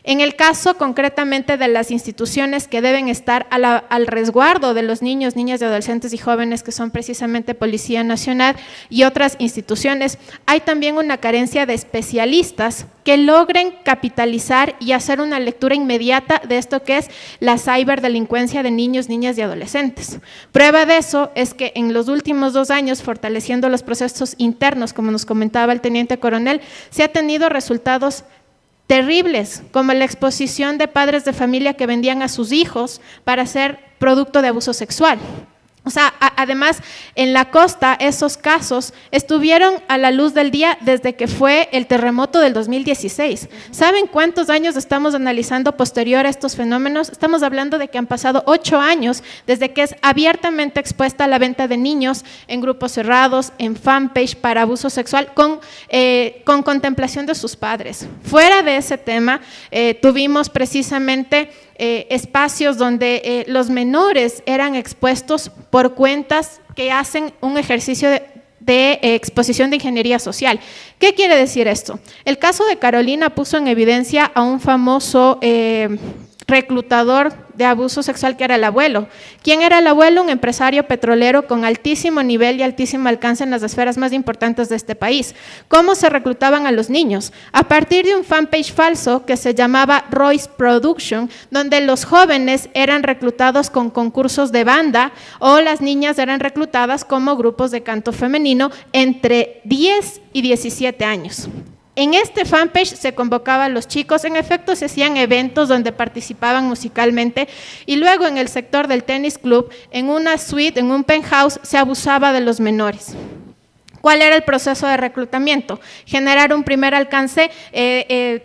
En el caso concretamente de las instituciones que deben estar al resguardo de los niños, niñas y adolescentes y jóvenes, que son precisamente Policía Nacional y otras instituciones, hay también una carencia de especialistas que logren capitalizar y hacer una lectura inmediata de esto que es la ciberdelincuencia de niños, niñas y adolescentes. Prueba de eso es que en los últimos 2 años, fortaleciendo los procesos internos, como nos comentaba el teniente coronel, se ha tenido resultados terribles, como la exposición de padres de familia que vendían a sus hijos para ser producto de abuso sexual. O sea, además, en la costa, esos casos estuvieron a la luz del día desde que fue el terremoto del 2016. ¿Saben cuántos años estamos analizando posterior a estos fenómenos? Estamos hablando de que han pasado 8 años desde que es abiertamente expuesta la venta de niños en grupos cerrados, en fanpage para abuso sexual, con contemplación de sus padres. Fuera de ese tema, tuvimos precisamente espacios donde los menores eran expuestos por cuentas que hacen un ejercicio de exposición de ingeniería social. ¿Qué quiere decir esto? El caso de Carolina puso en evidencia a un famoso reclutador de abuso sexual que era el abuelo. ¿Quién era el abuelo? Un empresario petrolero con altísimo nivel y altísimo alcance en las esferas más importantes de este país. ¿Cómo se reclutaban a los niños? A partir de un fanpage falso que se llamaba Royce Production, donde los jóvenes eran reclutados con concursos de banda o las niñas eran reclutadas como grupos de canto femenino entre 10 y 17 años. En este fanpage se convocaba a los chicos, en efecto se hacían eventos donde participaban musicalmente y luego en el sector del tenis club, en una suite, en un penthouse, se abusaba de los menores. ¿Cuál era el proceso de reclutamiento? Generar un primer alcance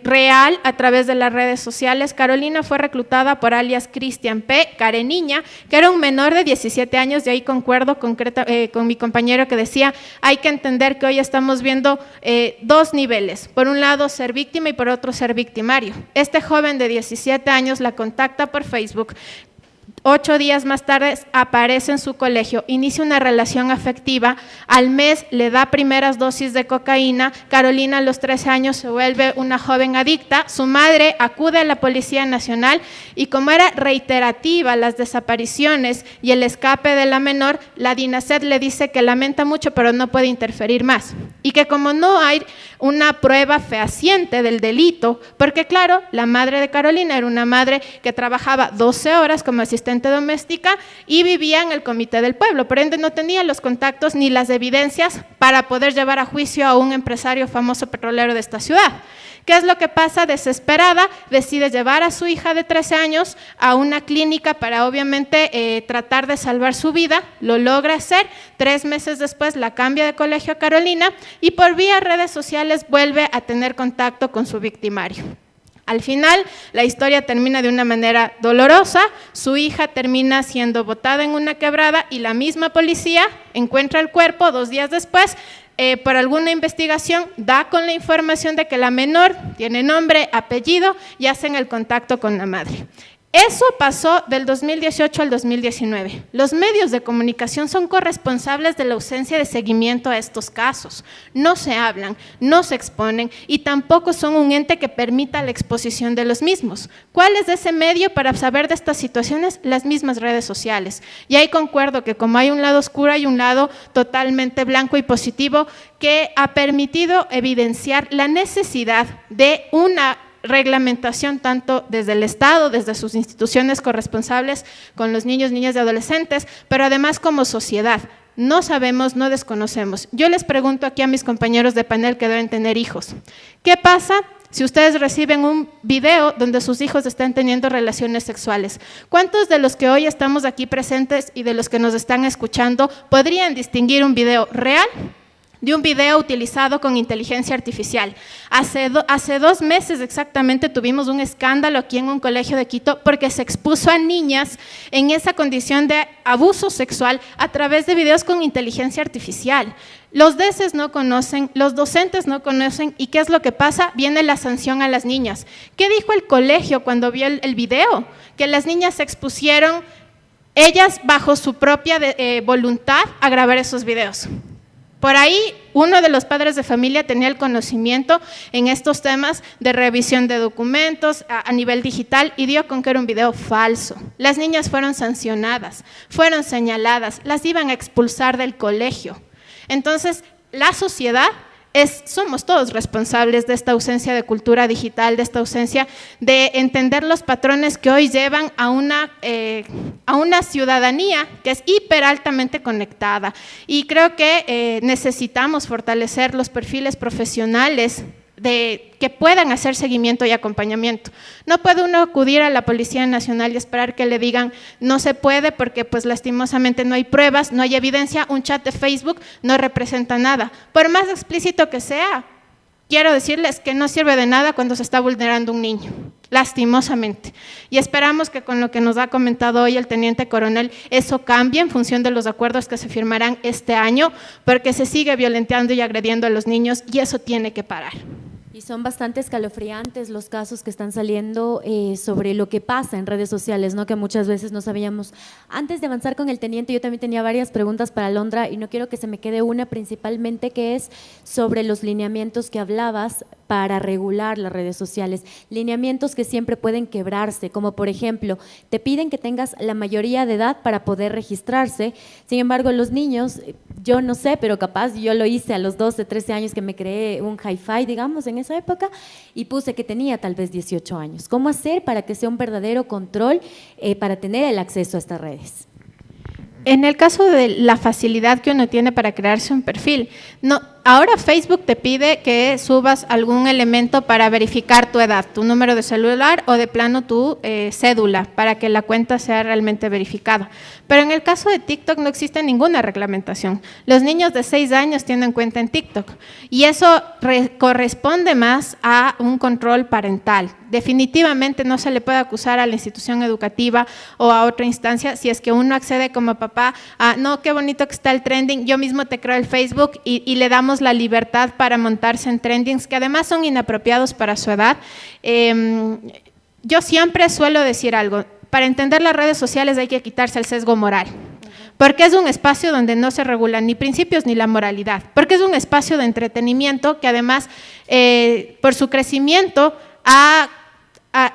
real a través de las redes sociales. Carolina fue reclutada por alias Cristian P., Careniña, que era un menor de 17 años, y ahí concuerdo con mi compañero que decía, hay que entender que hoy estamos viendo dos niveles, por un lado ser víctima y por otro ser victimario. Este joven de 17 años la contacta por Facebook. 8 días más tarde aparece en su colegio, inicia una relación afectiva, al mes le da primeras dosis de cocaína, Carolina a los 13 años se vuelve una joven adicta, su madre acude a la Policía Nacional y como era reiterativa las desapariciones y el escape de la menor, la DINASED le dice que lamenta mucho pero no puede interferir más y que como no hay una prueba fehaciente del delito, porque claro, la madre de Carolina era una madre que trabajaba 12 horas como asistente doméstica y vivía en el comité del pueblo, por ende no tenía los contactos ni las evidencias para poder llevar a juicio a un empresario famoso petrolero de esta ciudad. ¿Qué es lo que pasa? Desesperada, decide llevar a su hija de 13 años a una clínica para obviamente tratar de salvar su vida, lo logra hacer, 3 meses después la cambia de colegio a Carolina y por vía redes sociales vuelve a tener contacto con su victimario. Al final, la historia termina de una manera dolorosa, su hija termina siendo botada en una quebrada y la misma policía encuentra el cuerpo 2 días después, por alguna investigación, da con la información de que la menor tiene nombre, apellido y hacen el contacto con la madre. Eso pasó del 2018 al 2019. Los medios de comunicación son corresponsables de la ausencia de seguimiento a estos casos. No se hablan, no se exponen y tampoco son un ente que permita la exposición de los mismos. ¿Cuál es ese medio para saber de estas situaciones? Las mismas redes sociales. Y ahí concuerdo que como hay un lado oscuro, hay un lado totalmente blanco y positivo que ha permitido evidenciar la necesidad de una reglamentación tanto desde el Estado, desde sus instituciones corresponsables con los niños, niñas y adolescentes, pero además como sociedad. No sabemos, no desconocemos. Yo les pregunto aquí a mis compañeros de panel que deben tener hijos, ¿qué pasa si ustedes reciben un video donde sus hijos están teniendo relaciones sexuales? ¿Cuántos de los que hoy estamos aquí presentes y de los que nos están escuchando podrían distinguir un video real de un video utilizado con inteligencia artificial? Hace 2 meses exactamente tuvimos un escándalo aquí en un colegio de Quito porque se expuso a niñas en esa condición de abuso sexual a través de videos con inteligencia artificial. Los DECES no conocen, los docentes no conocen, ¿y qué es lo que pasa? Viene la sanción a las niñas. ¿Qué dijo el colegio cuando vio el video? Que las niñas se expusieron, ellas bajo su propia voluntad, a grabar esos videos. Por ahí, uno de los padres de familia tenía el conocimiento en estos temas de revisión de documentos a nivel digital y dio con que era un video falso. Las niñas fueron sancionadas, fueron señaladas, las iban a expulsar del colegio. Entonces, la sociedad somos todos responsables de esta ausencia de cultura digital, de esta ausencia de entender los patrones que hoy llevan a una ciudadanía que es hiper altamente conectada. Y creo que necesitamos fortalecer los perfiles profesionales que puedan hacer seguimiento y acompañamiento. No puede uno acudir a la Policía Nacional y esperar que le digan no se puede porque pues lastimosamente no hay pruebas, no hay evidencia, un chat de Facebook no representa nada. Por más explícito que sea, quiero decirles que no sirve de nada cuando se está vulnerando un niño, lastimosamente. Y esperamos que con lo que nos ha comentado hoy el teniente coronel, eso cambie en función de los acuerdos que se firmarán este año, porque se sigue violentando y agrediendo a los niños y eso tiene que parar. Y son bastante escalofriantes los casos que están saliendo sobre lo que pasa en redes sociales, ¿no? Que muchas veces no sabíamos. Antes de avanzar con el teniente, yo también tenía varias preguntas para Alondra y no quiero que se me quede una principalmente, que es sobre los lineamientos que hablabas para regular las redes sociales, lineamientos que siempre pueden quebrarse, como por ejemplo, te piden que tengas la mayoría de edad para poder registrarse, sin embargo los niños, yo no sé, pero capaz yo lo hice a los 12, 13 años que me creé un hi-fi, digamos, en esa época, y puse que tenía tal vez 18 años. ¿Cómo hacer para que sea un verdadero control para tener el acceso a estas redes? En el caso de la facilidad que uno tiene para crearse un perfil, no, ahora Facebook te pide que subas algún elemento para verificar tu edad, tu número de celular o de plano tu cédula, para que la cuenta sea realmente verificada. Pero en el caso de TikTok no existe ninguna reglamentación. Los niños de 6 años tienen cuenta en TikTok y eso corresponde más a un control parental. Definitivamente no se le puede acusar a la institución educativa o a otra instancia si es que uno accede como papá a, no, qué bonito que está el trending, yo mismo te creo el Facebook y le damos la libertad para montarse en trendings que además son inapropiados para su edad. Yo siempre suelo decir algo, para entender las redes sociales hay que quitarse el sesgo moral. Porque es un espacio donde no se regulan ni principios ni la moralidad, porque es un espacio de entretenimiento que además por su crecimiento ha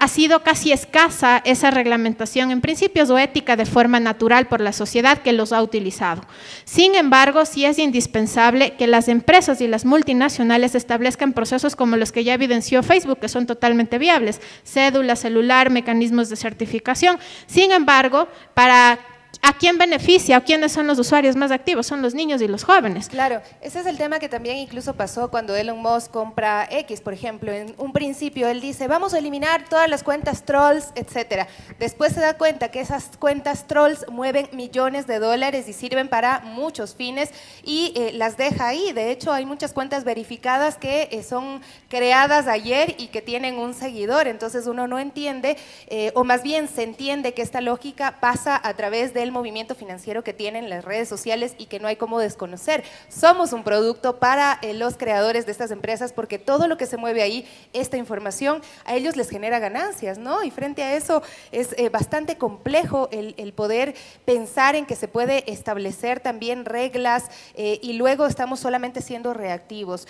sido casi escasa esa reglamentación en principios o ética de forma natural por la sociedad que los ha utilizado. Sin embargo, sí es indispensable que las empresas y las multinacionales establezcan procesos como los que ya evidenció Facebook, que son totalmente viables, cédula, celular, mecanismos de certificación. Sin embargo, ¿a quién beneficia o quiénes son los usuarios más activos? Son los niños y los jóvenes. Claro, ese es el tema que también incluso pasó cuando Elon Musk compra X, por ejemplo. En un principio él dice, vamos a eliminar todas las cuentas trolls, etcétera. Después se da cuenta que esas cuentas trolls mueven millones de dólares y sirven para muchos fines y las deja ahí. De hecho, hay muchas cuentas verificadas que son creadas ayer y que tienen un seguidor. Entonces uno no entiende, o más bien se entiende que esta lógica pasa a través del movimiento financiero que tienen las redes sociales y que no hay cómo desconocer. Somos un producto para los creadores de estas empresas porque todo lo que se mueve ahí, esta información, a ellos les genera ganancias, ¿no? Y frente a eso es bastante complejo el poder pensar en que se puede establecer también reglas y luego estamos solamente siendo reactivos.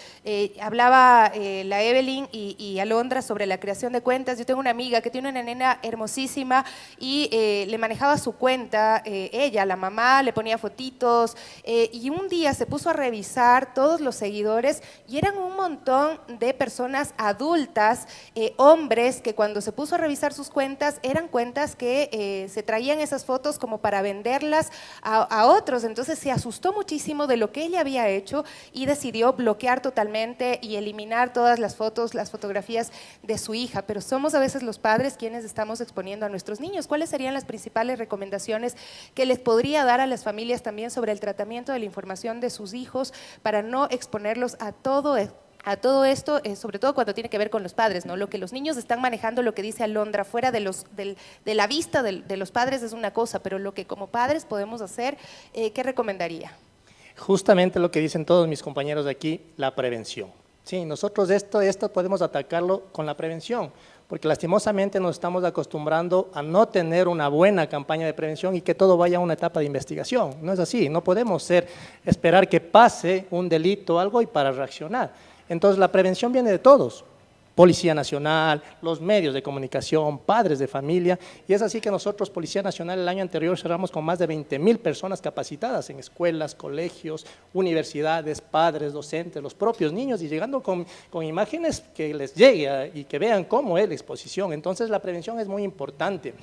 Hablaba la Evelyn y Alondra sobre la creación de cuentas. Yo tengo una amiga que tiene una nena hermosísima y le manejaba su cuenta. Ella, la mamá, le ponía fotitos y un día se puso a revisar todos los seguidores y eran un montón de personas adultas, hombres, que cuando se puso a revisar sus cuentas, eran cuentas que se traían esas fotos como para venderlas a otros. Entonces se asustó muchísimo de lo que ella había hecho y decidió bloquear totalmente y eliminar todas las fotos, las fotografías de su hija. Pero somos a veces los padres quienes estamos exponiendo a nuestros niños. ¿Cuáles serían las principales recomendaciones que les podría dar a las familias también sobre el tratamiento de la información de sus hijos para no exponerlos a todo esto, sobre todo cuando tiene que ver con los padres, ¿no? Lo que los niños están manejando, lo que dice Alondra, fuera de la vista de los padres es una cosa, pero lo que como padres podemos hacer, ¿qué recomendaría? Justamente lo que dicen todos mis compañeros de aquí, la prevención. Sí, nosotros esto podemos atacarlo con la prevención, porque lastimosamente nos estamos acostumbrando a no tener una buena campaña de prevención y que todo vaya a una etapa de investigación. No es así, no podemos esperar que pase un delito o algo y para reaccionar. Entonces la prevención viene de todos, Policía Nacional, los medios de comunicación, padres de familia, y es así que nosotros, Policía Nacional, el año anterior cerramos con más de 20.000 personas capacitadas en escuelas, colegios, universidades, padres, docentes, los propios niños, y llegando con imágenes que les llegue y que vean cómo es la exposición. Entonces la prevención es muy importante.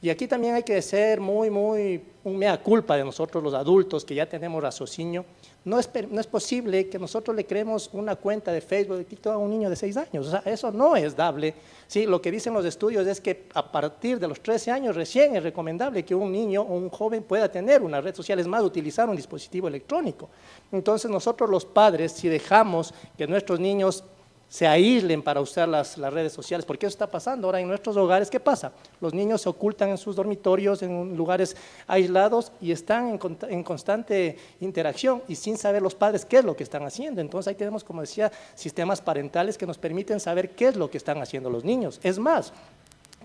Y aquí también hay que ser un mea culpa de nosotros los adultos que ya tenemos raciocinio. No es posible que nosotros le creemos una cuenta de Facebook de TikTok a un niño de 6 años. O sea, eso no es dable. Sí, lo que dicen los estudios es que a partir de los 13 años recién es recomendable que un niño o un joven pueda tener una red social, es más, utilizar un dispositivo electrónico. Entonces nosotros los padres, si dejamos que nuestros niños se aíslen para usar las redes sociales, porque eso está pasando ahora en nuestros hogares. ¿Qué pasa? Los niños se ocultan en sus dormitorios, en lugares aislados y están en constante interacción y sin saber los padres qué es lo que están haciendo. Entonces ahí tenemos, como decía, sistemas parentales que nos permiten saber qué es lo que están haciendo los niños. Es más,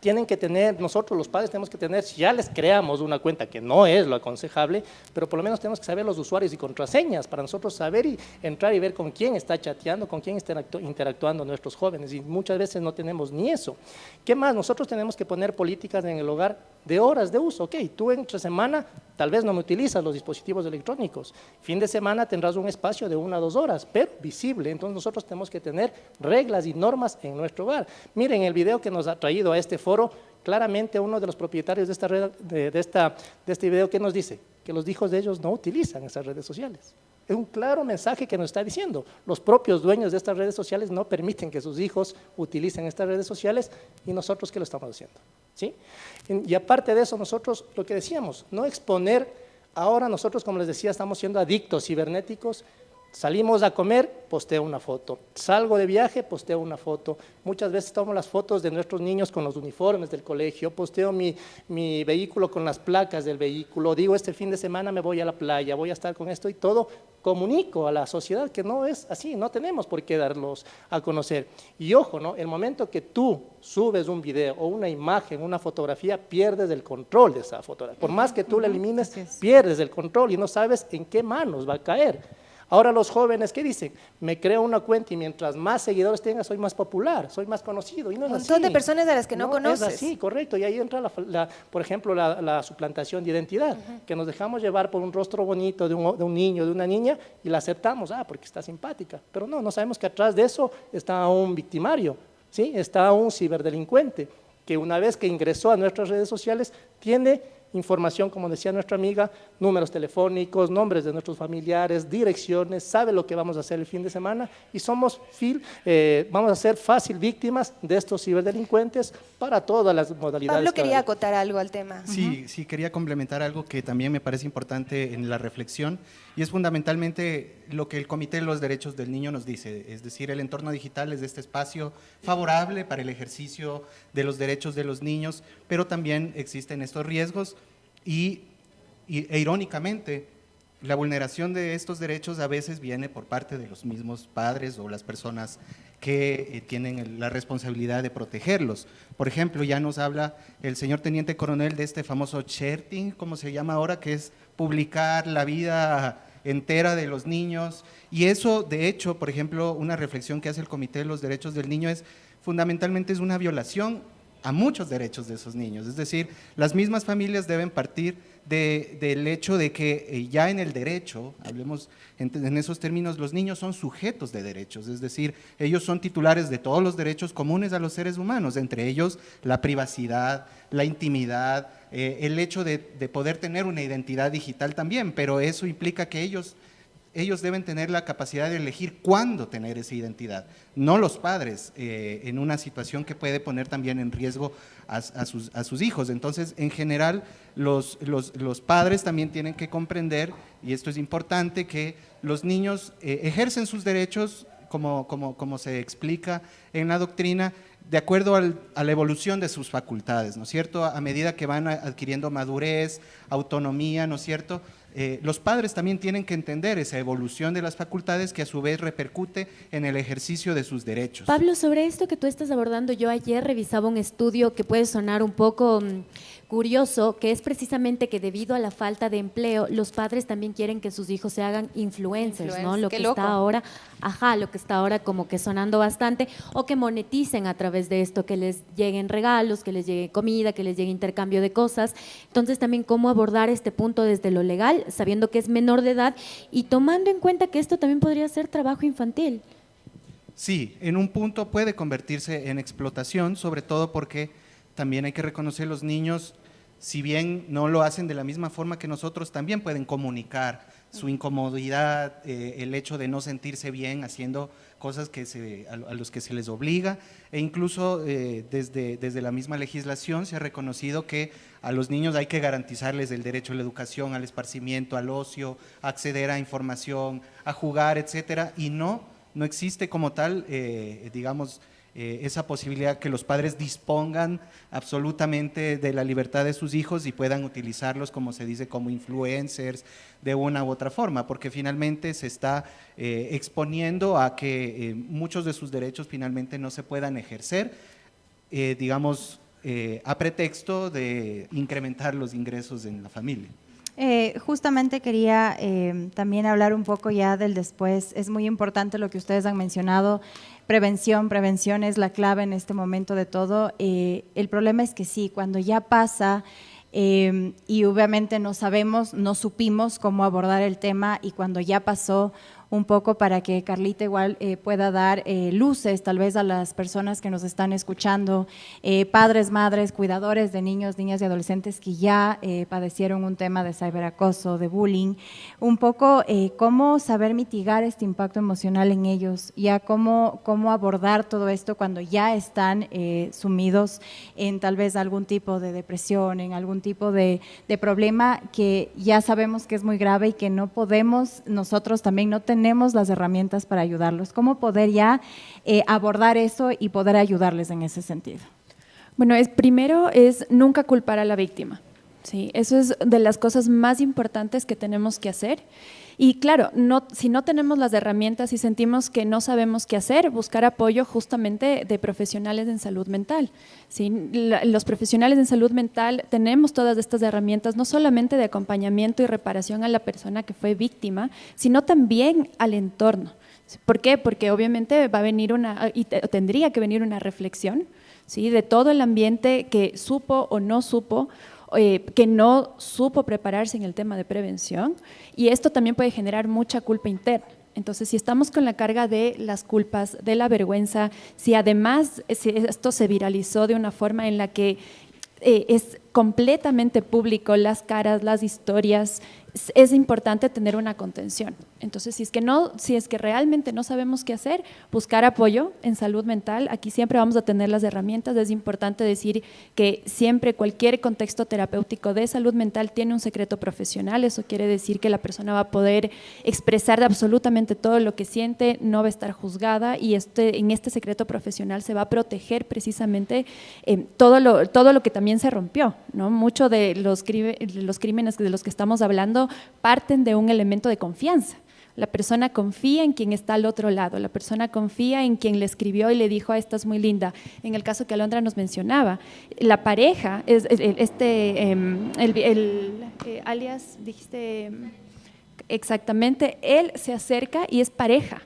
tienen que tener, nosotros los padres tenemos que tener, si ya les creamos una cuenta, que no es lo aconsejable, pero por lo menos tenemos que saber los usuarios y contraseñas para nosotros saber y entrar y ver con quién está chateando, con quién están interactuando nuestros jóvenes, y muchas veces no tenemos ni eso. ¿Qué más? Nosotros tenemos que poner políticas en el hogar de horas de uso. Ok, tú entre semana tal vez no me utilizas los dispositivos electrónicos, fin de semana tendrás un espacio de 1 a 2 horas, pero visible. Entonces nosotros tenemos que tener reglas y normas en nuestro hogar. Miren el video que nos ha traído a este foro, claramente uno de los propietarios de esta red, de este video, ¿qué nos dice? Que los hijos de ellos no utilizan esas redes sociales. Es un claro mensaje que nos está diciendo. Los propios dueños de estas redes sociales no permiten que sus hijos utilicen estas redes sociales y nosotros, ¿qué lo estamos haciendo? ¿Sí? Y aparte de eso, nosotros, lo que decíamos, no exponer, ahora nosotros, como les decía, estamos siendo adictos cibernéticos. Salimos a comer, posteo una foto. Salgo de viaje, posteo una foto. Muchas veces tomo las fotos de nuestros niños con los uniformes del colegio, posteo mi vehículo con las placas del vehículo, digo este fin de semana me voy a la playa, voy a estar con esto y todo, comunico a la sociedad que no es así, no tenemos por qué darlos a conocer. Y ojo, ¿no? El momento que tú subes un video o una imagen, una fotografía, pierdes el control de esa fotografía. Por más que tú la elimines, pierdes el control y no sabes en qué manos va a caer. Ahora los jóvenes, ¿qué dicen? Me creo una cuenta y mientras más seguidores tenga, soy más popular, soy más conocido. Y no es así. Un montón de personas a las que no conoces. Es así, correcto. Y ahí entra, por ejemplo, la suplantación de identidad, que nos dejamos llevar por un rostro bonito de un niño, de una niña, y la aceptamos, porque está simpática. Pero no sabemos que atrás de eso está un victimario, ¿sí? Está un ciberdelincuente, que una vez que ingresó a nuestras redes sociales, tiene información, como decía nuestra amiga, números telefónicos, nombres de nuestros familiares, direcciones, sabe lo que vamos a hacer el fin de semana y vamos a ser fácil víctimas de estos ciberdelincuentes para todas las modalidades. Pablo quería acotar algo al tema. Sí, quería complementar algo que también me parece importante en la reflexión y es fundamentalmente lo que el Comité de los Derechos del Niño nos dice, es decir, el entorno digital es este espacio favorable para el ejercicio de los derechos de los niños, pero también existen estos riesgos e irónicamente, la vulneración de estos derechos a veces viene por parte de los mismos padres o las personas que tienen la responsabilidad de protegerlos. Por ejemplo, ya nos habla el señor Teniente Coronel de este famoso sharing, como se llama ahora, que es publicar la vida entera de los niños. Y eso, de hecho, por ejemplo, una reflexión que hace el Comité de los Derechos del Niño es, fundamentalmente es una violación a muchos derechos de esos niños. Es decir, las mismas familias deben partir del hecho de que ya en el derecho, hablemos en esos términos, los niños son sujetos de derechos, es decir, ellos son titulares de todos los derechos comunes a los seres humanos, entre ellos la privacidad, la intimidad, el hecho de poder tener una identidad digital también, pero eso implica que ellos deben tener la capacidad de elegir cuándo tener esa identidad, no los padres, en una situación que puede poner también en riesgo a sus hijos. Entonces, en general, los padres también tienen que comprender, y esto es importante, que los niños ejercen sus derechos, como se explica en la doctrina, de acuerdo a la evolución de sus facultades, ¿no es cierto? A medida que van adquiriendo madurez, autonomía, ¿no es cierto? Los padres también tienen que entender esa evolución de las facultades que a su vez repercute en el ejercicio de sus derechos. Pablo, sobre esto que tú estás abordando, yo ayer revisaba un estudio que puede sonar un poco curioso, que es precisamente que debido a la falta de empleo, los padres también quieren que sus hijos se hagan influencers, ¿no? Lo que está ahora como que sonando bastante, o que moneticen a través de esto, que les lleguen regalos, que les llegue comida, que les llegue intercambio de cosas. Entonces también cómo abordar este punto desde lo legal, sabiendo que es menor de edad y tomando en cuenta que esto también podría ser trabajo infantil. Sí, en un punto puede convertirse en explotación, sobre todo porque también hay que reconocer los niños si bien no lo hacen de la misma forma que nosotros, también pueden comunicar su incomodidad, el hecho de no sentirse bien haciendo cosas a los que se les obliga, e incluso desde la misma legislación se ha reconocido que a los niños hay que garantizarles el derecho a la educación, al esparcimiento, al ocio, a acceder a información, a jugar, etcétera, y no existe como tal, digamos, esa posibilidad que los padres dispongan absolutamente de la libertad de sus hijos y puedan utilizarlos, como se dice, como influencers de una u otra forma, porque finalmente se está exponiendo a que muchos de sus derechos finalmente no se puedan ejercer, digamos, a pretexto de incrementar los ingresos en la familia. Justamente quería también hablar un poco ya del después. Es muy importante lo que ustedes han mencionado. Prevención es la clave en este momento de todo. El problema es que sí, cuando ya pasa y obviamente no supimos cómo abordar el tema, y cuando ya pasó, un poco para que Carlita igual pueda dar luces tal vez a las personas que nos están escuchando, padres, madres, cuidadores de niños, niñas y adolescentes que ya padecieron un tema de ciberacoso, de bullying, un poco cómo saber mitigar este impacto emocional en ellos, ya cómo abordar todo esto cuando ya están sumidos en tal vez algún tipo de depresión, en algún tipo de problema que ya sabemos que es muy grave y que no podemos, nosotros también no tenemos las herramientas para ayudarlos. ¿Cómo poder ya abordar eso y poder ayudarles en ese sentido? Bueno, primero es nunca culpar a la víctima. Sí, eso es de las cosas más importantes que tenemos que hacer. Y claro, si no tenemos las herramientas y sentimos que no sabemos qué hacer, buscar apoyo justamente de profesionales en salud mental. ¿Sí? Los profesionales en salud mental tenemos todas estas herramientas, no solamente de acompañamiento y reparación a la persona que fue víctima, sino también al entorno. ¿Por qué? Porque obviamente va a venir tendría que venir una reflexión, ¿sí?, de todo el ambiente que supo o no supo, que no supo prepararse en el tema de prevención, y esto también puede generar mucha culpa interna. Entonces, si estamos con la carga de las culpas, de la vergüenza, si además esto se viralizó de una forma en la que es completamente público, las caras, las historias, es importante tener una contención. Entonces, si es que realmente no sabemos qué hacer, buscar apoyo en salud mental. Aquí siempre vamos a tener las herramientas. Es importante decir que siempre cualquier contexto terapéutico de salud mental tiene un secreto profesional. Eso quiere decir que la persona va a poder expresar absolutamente todo lo que siente, no va a estar juzgada, y en este secreto profesional se va a proteger precisamente todo lo que también se rompió, ¿no? Mucho de los crímenes de los que estamos hablando parten de un elemento de confianza. La persona confía en quien está al otro lado, la persona confía en quien le escribió y le dijo, esta es muy linda. En el caso que Alondra nos mencionaba, la pareja, alias, dijiste exactamente, él se acerca y es pareja.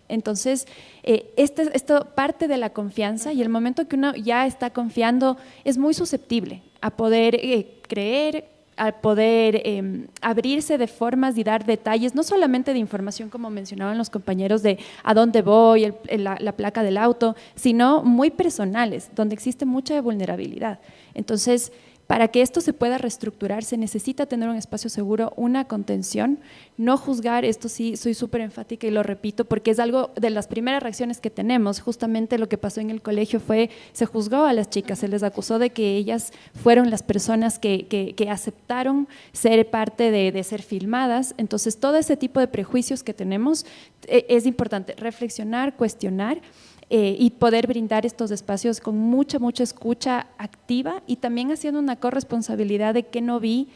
Entonces, esto parte de la confianza, y el momento que uno ya está confiando es muy susceptible a poder creer, al poder abrirse de formas y dar detalles, no solamente de información como mencionaban los compañeros de a dónde voy, la placa del auto, sino muy personales, donde existe mucha vulnerabilidad. Entonces, para que esto se pueda reestructurar, se necesita tener un espacio seguro, una contención, no juzgar. Esto sí, soy súper enfática y lo repito, porque es algo de las primeras reacciones que tenemos. Justamente lo que pasó en el colegio se juzgó a las chicas, se les acusó de que ellas fueron las personas que aceptaron ser parte de ser filmadas. Entonces, todo ese tipo de prejuicios que tenemos, es importante reflexionar, cuestionar, y poder brindar estos espacios con mucha escucha activa, y también haciendo una corresponsabilidad de que no vi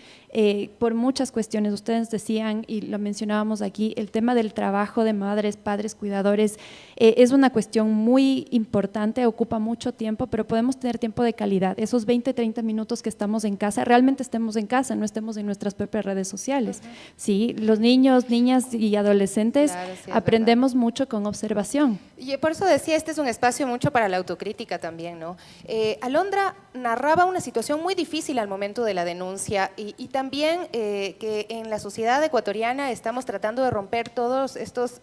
por muchas cuestiones. Ustedes decían, y lo mencionábamos aquí, el tema del trabajo de madres, padres, cuidadores, es una cuestión muy importante, ocupa mucho tiempo, pero podemos tener tiempo de calidad. Esos 20, 30 minutos que estamos en casa, realmente estemos en casa, no estemos en nuestras propias redes sociales. ¿Sí? Los niños, niñas y adolescentes, claro, sí, aprendemos mucho con observación. Y por eso decía, este es un espacio mucho para la autocrítica también, ¿no? Alondra narraba una situación muy difícil al momento de la denuncia, y también que en la sociedad ecuatoriana estamos tratando de romper todos estos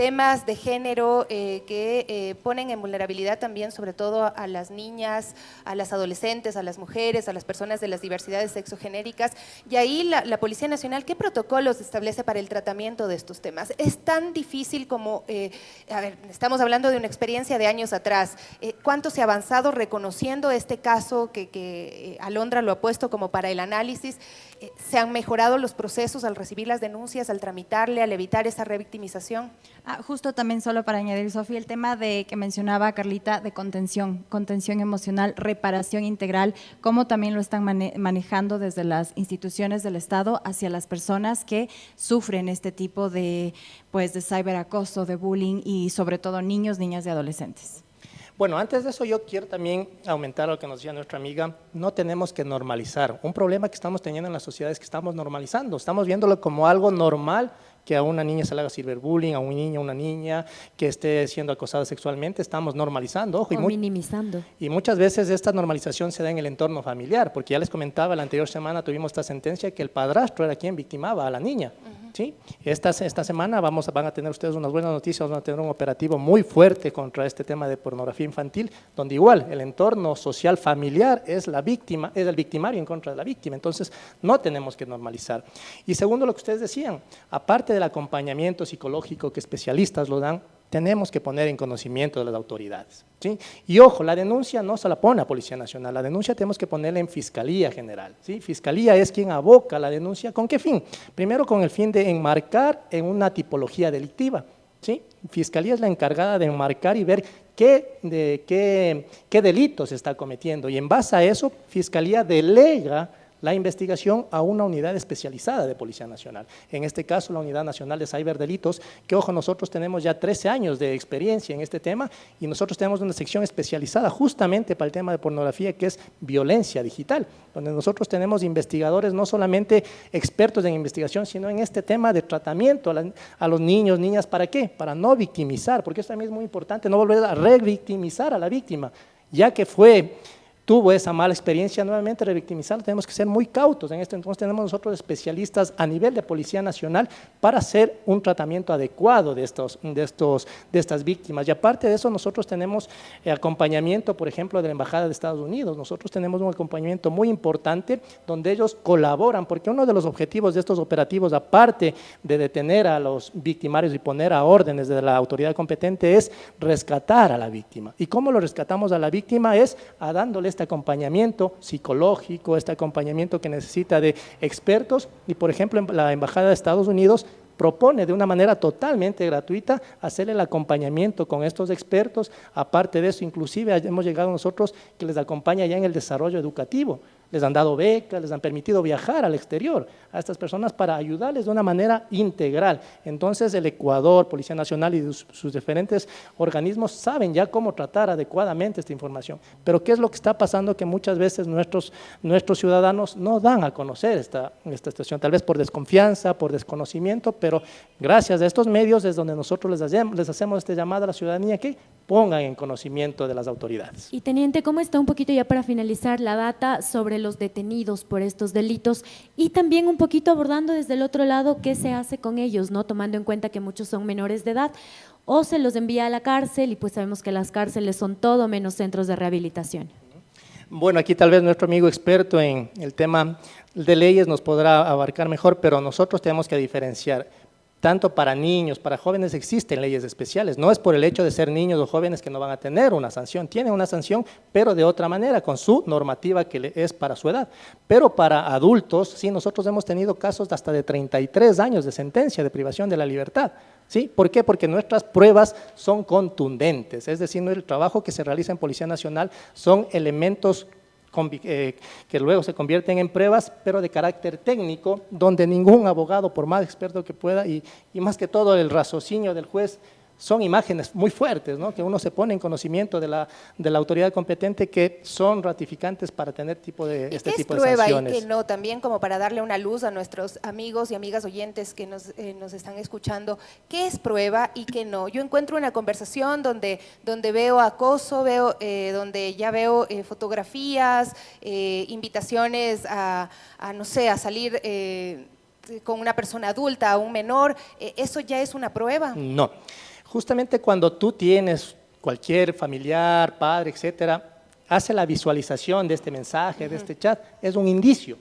temas de género que ponen en vulnerabilidad también sobre todo a las niñas, a las adolescentes, a las mujeres, a las personas de las diversidades sexogenéricas. Y ahí la Policía Nacional, ¿qué protocolos establece para el tratamiento de estos temas? Es tan difícil como, a ver, estamos hablando de una experiencia de años atrás. ¿Cuánto se ha avanzado reconociendo este caso que Alondra lo ha puesto como para el análisis? ¿Se han mejorado los procesos al recibir las denuncias, al tramitarle, al evitar esa revictimización? Justo también solo para añadir, Sofía, el tema de que mencionaba Carlita de contención emocional, reparación integral, cómo también lo están manejando desde las instituciones del Estado hacia las personas que sufren este tipo de ciberacoso, de bullying y sobre todo niños, niñas y adolescentes. Bueno, antes de eso yo quiero también aumentar lo que nos decía nuestra amiga, no tenemos que normalizar. Un problema que estamos teniendo en la sociedad es que estamos normalizando, estamos viéndolo como algo normal, que a una niña se le haga ciberbullying, a un niño, a una niña que esté siendo acosada sexualmente, estamos normalizando. Ojo, o minimizando. Y muchas veces esta normalización se da en el entorno familiar, porque ya les comentaba, la anterior semana tuvimos esta sentencia que el padrastro era quien victimaba a la niña. ¿Sí? Esta semana van a tener ustedes unas buenas noticias, van a tener un operativo muy fuerte contra este tema de pornografía infantil, donde igual el entorno social familiar es la víctima, es el victimario en contra de la víctima, entonces no tenemos que normalizar. Y segundo, lo que ustedes decían, aparte del acompañamiento psicológico que especialistas lo dan, tenemos que poner en conocimiento de las autoridades. ¿Sí? Y ojo, la denuncia no se la pone a Policía Nacional, la denuncia tenemos que ponerla en Fiscalía General. ¿Sí? Fiscalía es quien aboca la denuncia, ¿con qué fin? Primero con el fin de enmarcar en una tipología delictiva. ¿Sí? Fiscalía es la encargada de enmarcar y ver qué delitos se está cometiendo, y en base a eso, Fiscalía delega la investigación a una unidad especializada de Policía Nacional. En este caso, la Unidad Nacional de Ciberdelitos, que ojo, nosotros tenemos ya 13 años de experiencia en este tema y nosotros tenemos una sección especializada justamente para el tema de pornografía, que es violencia digital, donde nosotros tenemos investigadores, no solamente expertos en investigación, sino en este tema de tratamiento a los niños, niñas, ¿para qué? Para no victimizar, porque esto también es muy importante, no volver a revictimizar a la víctima, ya que tuvo esa mala experiencia, nuevamente revictimizarlo, tenemos que ser muy cautos en esto. Entonces tenemos nosotros especialistas a nivel de Policía Nacional para hacer un tratamiento adecuado de estas víctimas. Y aparte de eso, nosotros tenemos acompañamiento, por ejemplo, de la Embajada de Estados Unidos. Nosotros tenemos un acompañamiento muy importante donde ellos colaboran, porque uno de los objetivos de estos operativos, aparte de detener a los victimarios y poner a órdenes de la autoridad competente, es rescatar a la víctima. ¿Y cómo lo rescatamos a la víctima? Es dándole este acompañamiento psicológico, este acompañamiento que necesita de expertos, y por ejemplo la Embajada de Estados Unidos propone de una manera totalmente gratuita hacer el acompañamiento con estos expertos. Aparte de eso, inclusive hemos llegado nosotros que les acompaña ya en el desarrollo educativo. Les han dado becas, les han permitido viajar al exterior a estas personas para ayudarles de una manera integral. Entonces el Ecuador, Policía Nacional y sus diferentes organismos saben ya cómo tratar adecuadamente esta información. Pero ¿qué es lo que está pasando? Que muchas veces nuestros ciudadanos no dan a conocer esta situación, tal vez por desconfianza, por desconocimiento, pero gracias a estos medios es donde nosotros les hacemos este llamado a la ciudadanía que pongan en conocimiento de las autoridades. Y Teniente, ¿cómo está un poquito ya para finalizar la data sobre los detenidos por estos delitos y también un poquito abordando desde el otro lado qué se hace con ellos, ¿no? Tomando en cuenta que muchos son menores de edad o se los envía a la cárcel y pues sabemos que las cárceles son todo menos centros de rehabilitación? Bueno, aquí tal vez nuestro amigo experto en el tema de leyes nos podrá abarcar mejor, pero nosotros tenemos que diferenciar. Tanto para niños, para jóvenes existen leyes especiales, no es por el hecho de ser niños o jóvenes que no van a tener una sanción, tienen una sanción pero de otra manera, con su normativa que es para su edad. Pero para adultos, sí, nosotros hemos tenido casos de hasta de 33 años de sentencia de privación de la libertad. ¿Sí? ¿Por qué? Porque nuestras pruebas son contundentes, es decir, el trabajo que se realiza en Policía Nacional son elementos que luego se convierten en pruebas, pero de carácter técnico, donde ningún abogado, por más experto que pueda, y más que todo el raciocinio del juez, son imágenes muy fuertes, ¿no? Que uno se pone en conocimiento de la autoridad competente, que son ratificantes para tener este tipo de sanciones. ¿Qué es prueba y qué no? También como para darle una luz a nuestros amigos y amigas oyentes que nos están escuchando, ¿qué es prueba y qué no? Yo encuentro una conversación donde veo acoso, donde ya veo fotografías, invitaciones no sé, a salir con una persona adulta, a un menor, ¿eso ya es una prueba? No. Justamente cuando tú tienes cualquier familiar, padre, etcétera, hace la visualización de este mensaje, de este chat, es un indicio.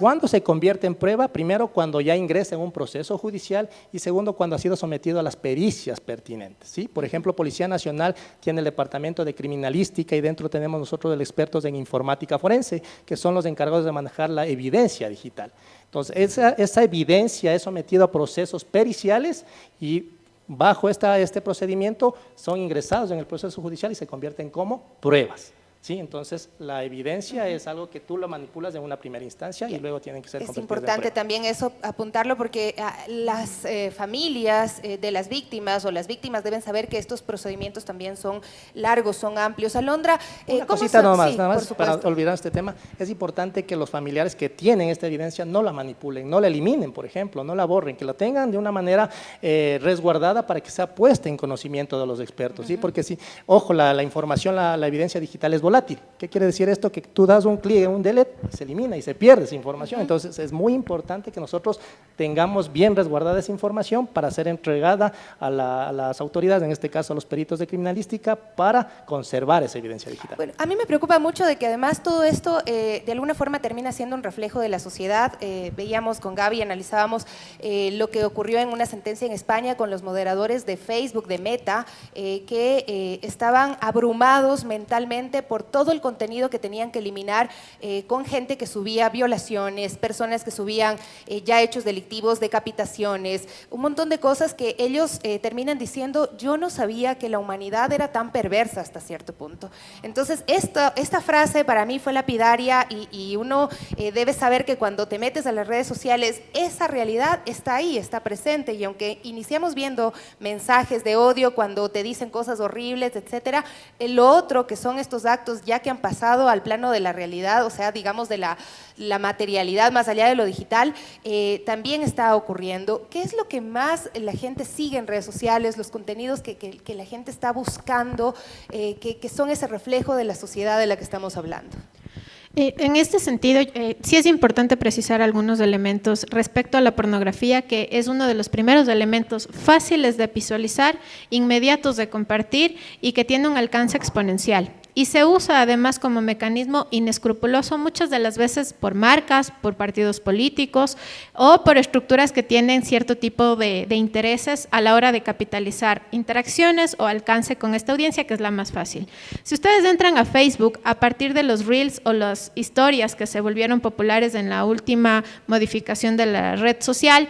¿Cuándo se convierte en prueba? Primero, cuando ya ingresa en un proceso judicial y segundo, cuando ha sido sometido a las pericias pertinentes, ¿sí? Por ejemplo, Policía Nacional tiene el departamento de criminalística y dentro tenemos nosotros los expertos en informática forense, que son los encargados de manejar la evidencia digital. Entonces, esa evidencia es sometida a procesos periciales y bajo este procedimiento son ingresados en el proceso judicial y se convierten como pruebas. Sí, entonces la evidencia es algo que tú lo manipulas en una primera instancia y luego tienen que ser convertidos en prueba. Es importante también eso apuntarlo porque las familias de las víctimas o las víctimas deben saber que estos procedimientos también son largos, son amplios. Alondra, una cosita nada más para olvidar este tema, es importante que los familiares que tienen esta evidencia no la manipulen, no la eliminen, por ejemplo, no la borren, que la tengan de una manera resguardada para que sea puesta en conocimiento de los expertos, ¿sí? Porque sí, ojo, la información, la evidencia digital es volátil. ¿Qué quiere decir esto? Que tú das un clic en un delete, se elimina y se pierde esa información. Entonces es muy importante que nosotros tengamos bien resguardada esa información para ser entregada a las autoridades, en este caso a los peritos de criminalística, para conservar esa evidencia digital. Bueno, a mí me preocupa mucho de que además todo esto de alguna forma termina siendo un reflejo de la sociedad. Veíamos con Gaby, analizábamos lo que ocurrió en una sentencia en España con los moderadores de Facebook, de Meta, que estaban abrumados mentalmente por todo el contenido que tenían que eliminar con gente que subía violaciones, personas que subían ya hechos delictivos, decapitaciones, un montón de cosas que ellos terminan diciendo, yo no sabía que la humanidad era tan perversa hasta cierto punto. Entonces, esta frase para mí fue lapidaria y uno debe saber que cuando te metes a las redes sociales, esa realidad está ahí, está presente y aunque iniciamos viendo mensajes de odio cuando te dicen cosas horribles, etcétera, lo otro que son estos actos ya que han pasado al plano de la realidad, o sea, digamos de la materialidad más allá de lo digital, también está ocurriendo. ¿Qué es lo que más la gente sigue en redes sociales, los contenidos que la gente está buscando, que son ese reflejo de la sociedad de la que estamos hablando? En este sentido, sí es importante precisar algunos elementos respecto a la pornografía, que es uno de los primeros elementos fáciles de visualizar, inmediatos de compartir y que tiene un alcance exponencial. Y se usa además como mecanismo inescrupuloso muchas de las veces por marcas, por partidos políticos o por estructuras que tienen cierto tipo de intereses a la hora de capitalizar interacciones o alcance con esta audiencia, que es la más fácil. Si ustedes entran a Facebook, a partir de los Reels o las historias que se volvieron populares en la última modificación de la red social,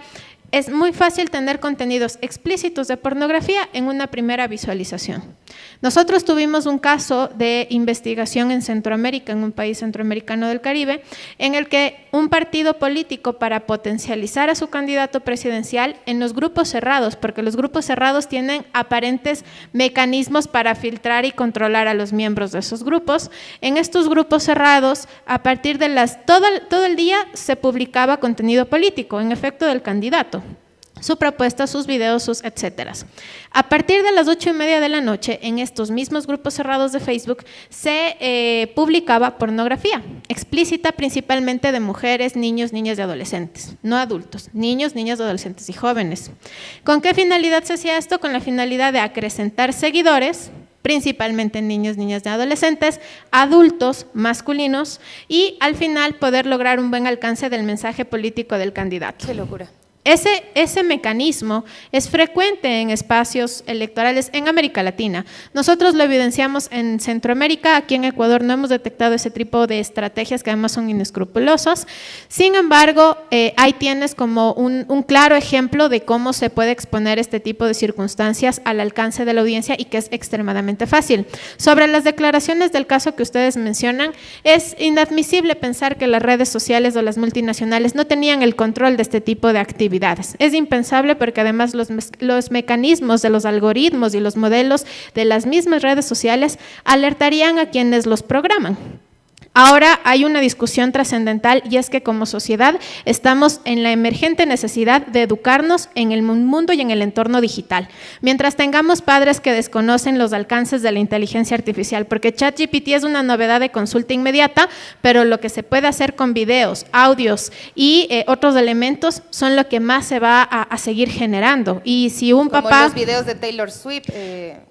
es muy fácil tener contenidos explícitos de pornografía en una primera visualización. Nosotros tuvimos un caso de investigación en Centroamérica, en un país centroamericano del Caribe, en el que un partido político, para potencializar a su candidato presidencial en los grupos cerrados, porque los grupos cerrados tienen aparentes mecanismos para filtrar y controlar a los miembros de esos grupos, en estos grupos cerrados, a partir de todo el día se publicaba contenido político, en efecto del candidato. Su propuesta, sus videos, sus etcétera. A partir de las 8:30 de la noche, en estos mismos grupos cerrados de Facebook, se publicaba pornografía, explícita principalmente de mujeres, niños, niñas y adolescentes, no adultos, niños, niñas, adolescentes y jóvenes. ¿Con qué finalidad se hacía esto? Con la finalidad de acrecentar seguidores, principalmente niños, niñas y adolescentes, adultos, masculinos, y al final poder lograr un buen alcance del mensaje político del candidato. ¡Qué locura! Ese mecanismo es frecuente en espacios electorales en América Latina. Nosotros lo evidenciamos en Centroamérica, aquí en Ecuador no hemos detectado ese tipo de estrategias que además son inescrupulosas. Sin embargo, ahí tienes como un claro ejemplo de cómo se puede exponer este tipo de circunstancias al alcance de la audiencia y que es extremadamente fácil. Sobre las declaraciones del caso que ustedes mencionan, es inadmisible pensar que las redes sociales o las multinacionales no tenían el control de este tipo de actividades. Es impensable porque además los mecanismos de los algoritmos y los modelos de las mismas redes sociales alertarían a quienes los programan. Ahora hay una discusión trascendental y es que como sociedad estamos en la emergente necesidad de educarnos en el mundo y en el entorno digital. Mientras tengamos padres que desconocen los alcances de la inteligencia artificial, porque ChatGPT es una novedad de consulta inmediata, pero lo que se puede hacer con videos, audios y otros elementos son lo que más se va a seguir generando. Y si un como papá... los videos de Taylor Swift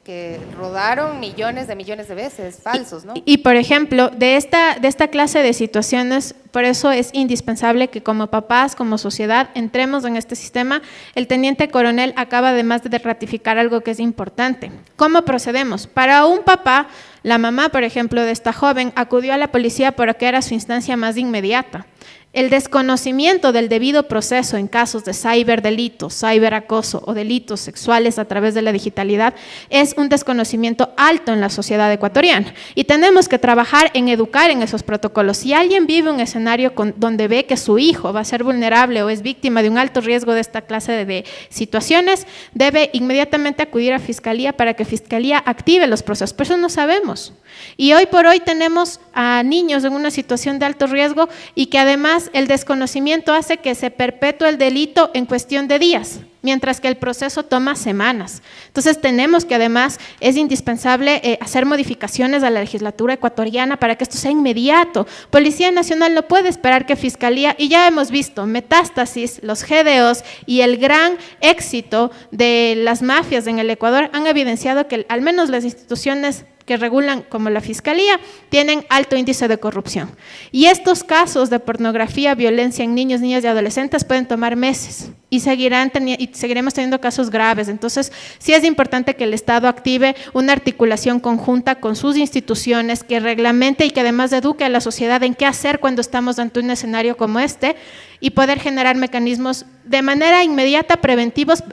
que rodaron millones de veces, falsos, ¿no? Y por ejemplo, de esta clase de situaciones, por eso es indispensable que como papás, como sociedad, entremos en este sistema. El teniente coronel acaba además de ratificar algo que es importante. ¿Cómo procedemos? Para un papá, la mamá, por ejemplo, de esta joven, acudió a la policía porque era su instancia más inmediata. El desconocimiento del debido proceso en casos de ciberdelitos, ciberacoso o delitos sexuales a través de la digitalidad es un desconocimiento alto en la sociedad ecuatoriana y tenemos que trabajar en educar en esos protocolos. Si alguien vive un escenario donde ve que su hijo va a ser vulnerable o es víctima de un alto riesgo de esta clase de situaciones, debe inmediatamente acudir a Fiscalía para que Fiscalía active los procesos. Pero eso no sabemos. Y hoy por hoy tenemos a niños en una situación de alto riesgo y que además el desconocimiento hace que se perpetúe el delito en cuestión de días, mientras que el proceso toma semanas. Entonces tenemos que además, es indispensable hacer modificaciones a la legislatura ecuatoriana para que esto sea inmediato. Policía Nacional no puede esperar que Fiscalía, y ya hemos visto Metástasis, los GDOs y el gran éxito de las mafias en el Ecuador han evidenciado que al menos las instituciones que regulan como la Fiscalía, tienen alto índice de corrupción. Y estos casos de pornografía, violencia en niños, niñas y adolescentes pueden tomar meses y seguiremos teniendo casos graves. Entonces, sí es importante que el Estado active una articulación conjunta con sus instituciones, que reglamente y que además eduque a la sociedad en qué hacer cuando estamos ante un escenario como este y poder generar mecanismos de manera inmediata preventivos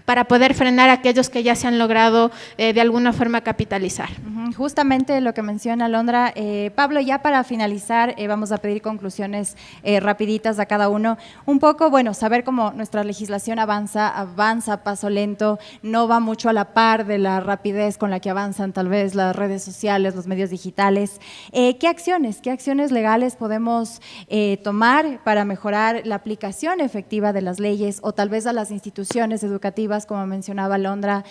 para poder frenar a aquellos que ya se han logrado de alguna forma capitalizar. Justamente lo que menciona Alondra. Pablo, ya para finalizar, vamos a pedir conclusiones rapiditas a cada uno. Un poco, bueno, saber cómo nuestra legislación avanza a paso lento, no va mucho a la par de la rapidez con la que avanzan tal vez las redes sociales, los medios digitales. ¿Qué acciones legales podemos tomar para mejorar la aplicación efectiva de las leyes o tal vez a las instituciones educativas, como mencionaba Alondra,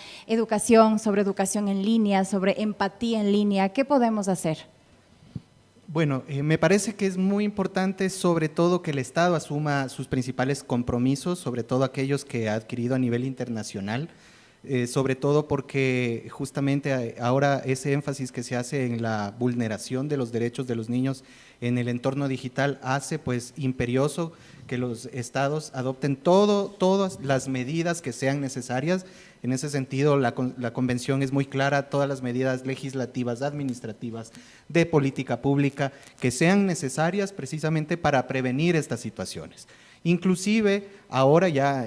sobre educación en línea, sobre empatía en línea? ¿Qué podemos hacer? Bueno, me parece que es muy importante sobre todo que el Estado asuma sus principales compromisos, sobre todo aquellos que ha adquirido a nivel internacional, sobre todo porque justamente ahora ese énfasis que se hace en la vulneración de los derechos de los niños en el entorno digital hace pues imperioso que los estados adopten todas las medidas que sean necesarias. En ese sentido, la convención es muy clara, todas las medidas legislativas, administrativas, de política pública que sean necesarias precisamente para prevenir estas situaciones. Inclusive, ahora ya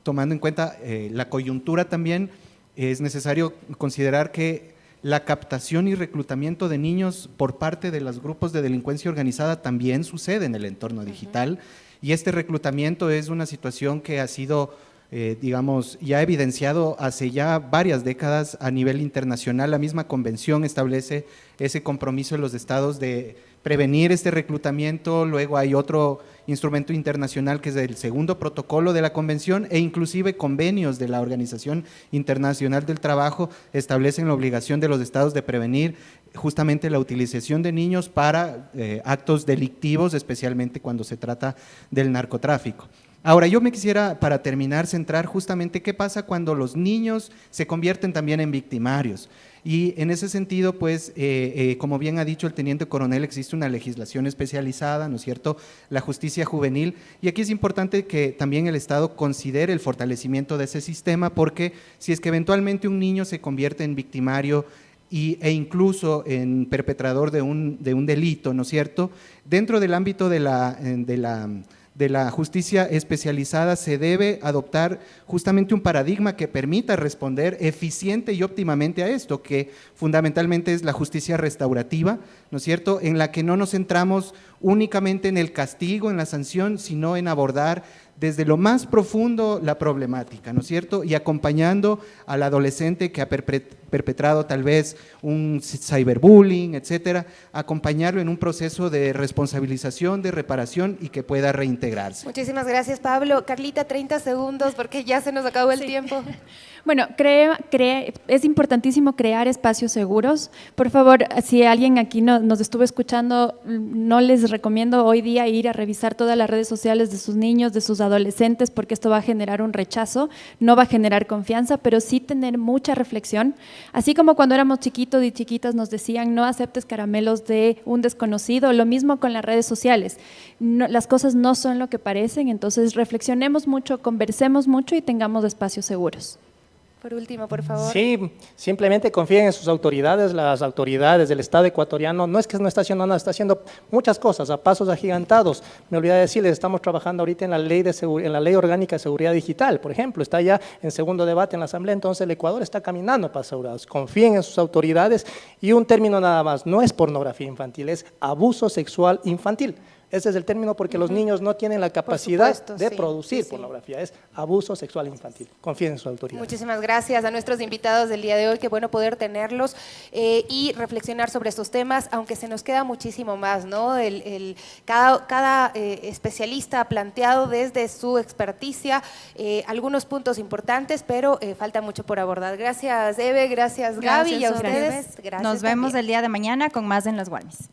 tomando en cuenta la coyuntura también, es necesario considerar que la captación y reclutamiento de niños por parte de los grupos de delincuencia organizada también sucede en el entorno digital, y este reclutamiento es una situación que ha sido, digamos, ya evidenciado hace ya varias décadas a nivel internacional. La misma convención establece ese compromiso de los estados de prevenir este reclutamiento. Luego hay otro instrumento internacional que es el segundo protocolo de la convención, e inclusive convenios de la Organización Internacional del Trabajo establecen la obligación de los estados de prevenir justamente la utilización de niños para actos delictivos, especialmente cuando se trata del narcotráfico. Ahora, yo me quisiera, para terminar, centrar justamente qué pasa cuando los niños se convierten también en victimarios. Y en ese sentido, pues, como bien ha dicho el teniente coronel, existe una legislación especializada, ¿no es cierto?, la justicia juvenil, y aquí es importante que también el Estado considere el fortalecimiento de ese sistema, porque si es que eventualmente un niño se convierte en victimario e incluso en perpetrador de un delito, ¿no es cierto?, dentro del ámbito de la justicia especializada se debe adoptar justamente un paradigma que permita responder eficiente y óptimamente a esto, que fundamentalmente es la justicia restaurativa, ¿no es cierto?, en la que no nos centramos únicamente en el castigo, en la sanción, sino en abordar desde lo más profundo la problemática, ¿no es cierto? Y acompañando al adolescente que ha perpetrado tal vez un cyberbullying, etcétera, acompañarlo en un proceso de responsabilización, de reparación y que pueda reintegrarse. Muchísimas gracias, Pablo. Carlita, 30 segundos porque ya se nos acabó el tiempo. Bueno, es importantísimo crear espacios seguros. Por favor, si alguien aquí nos estuvo escuchando, no les recomiendo hoy día ir a revisar todas las redes sociales de sus niños, de sus adolescentes, porque esto va a generar un rechazo, no va a generar confianza, pero sí tener mucha reflexión. Así como cuando éramos chiquitos y chiquitas nos decían no aceptes caramelos de un desconocido, lo mismo con las redes sociales. No, las cosas no son lo que parecen, entonces reflexionemos mucho, conversemos mucho y tengamos espacios seguros. Por último, por favor. Sí, simplemente confíen en sus autoridades, las autoridades del Estado ecuatoriano. No es que no está haciendo nada, está haciendo muchas cosas a pasos agigantados. Me olvidé de decirles, estamos trabajando ahorita en la ley orgánica de seguridad digital, por ejemplo, está ya en segundo debate en la Asamblea, entonces el Ecuador está caminando para asegurados. Confíen en sus autoridades y un término nada más, no es pornografía infantil, es abuso sexual infantil. Ese es el término porque los niños no tienen la capacidad de producir pornografía, es abuso sexual infantil. Confíen en sus autoridades. Muchísimas gracias a nuestros invitados del día de hoy, qué bueno poder tenerlos y reflexionar sobre estos temas, aunque se nos queda muchísimo más, ¿no? Cada especialista ha planteado desde su experticia algunos puntos importantes, pero falta mucho por abordar. Gracias, Eve, gracias, Gaby, y a ustedes. Gracias Nos vemos también. el día de mañana con más en las Warmis.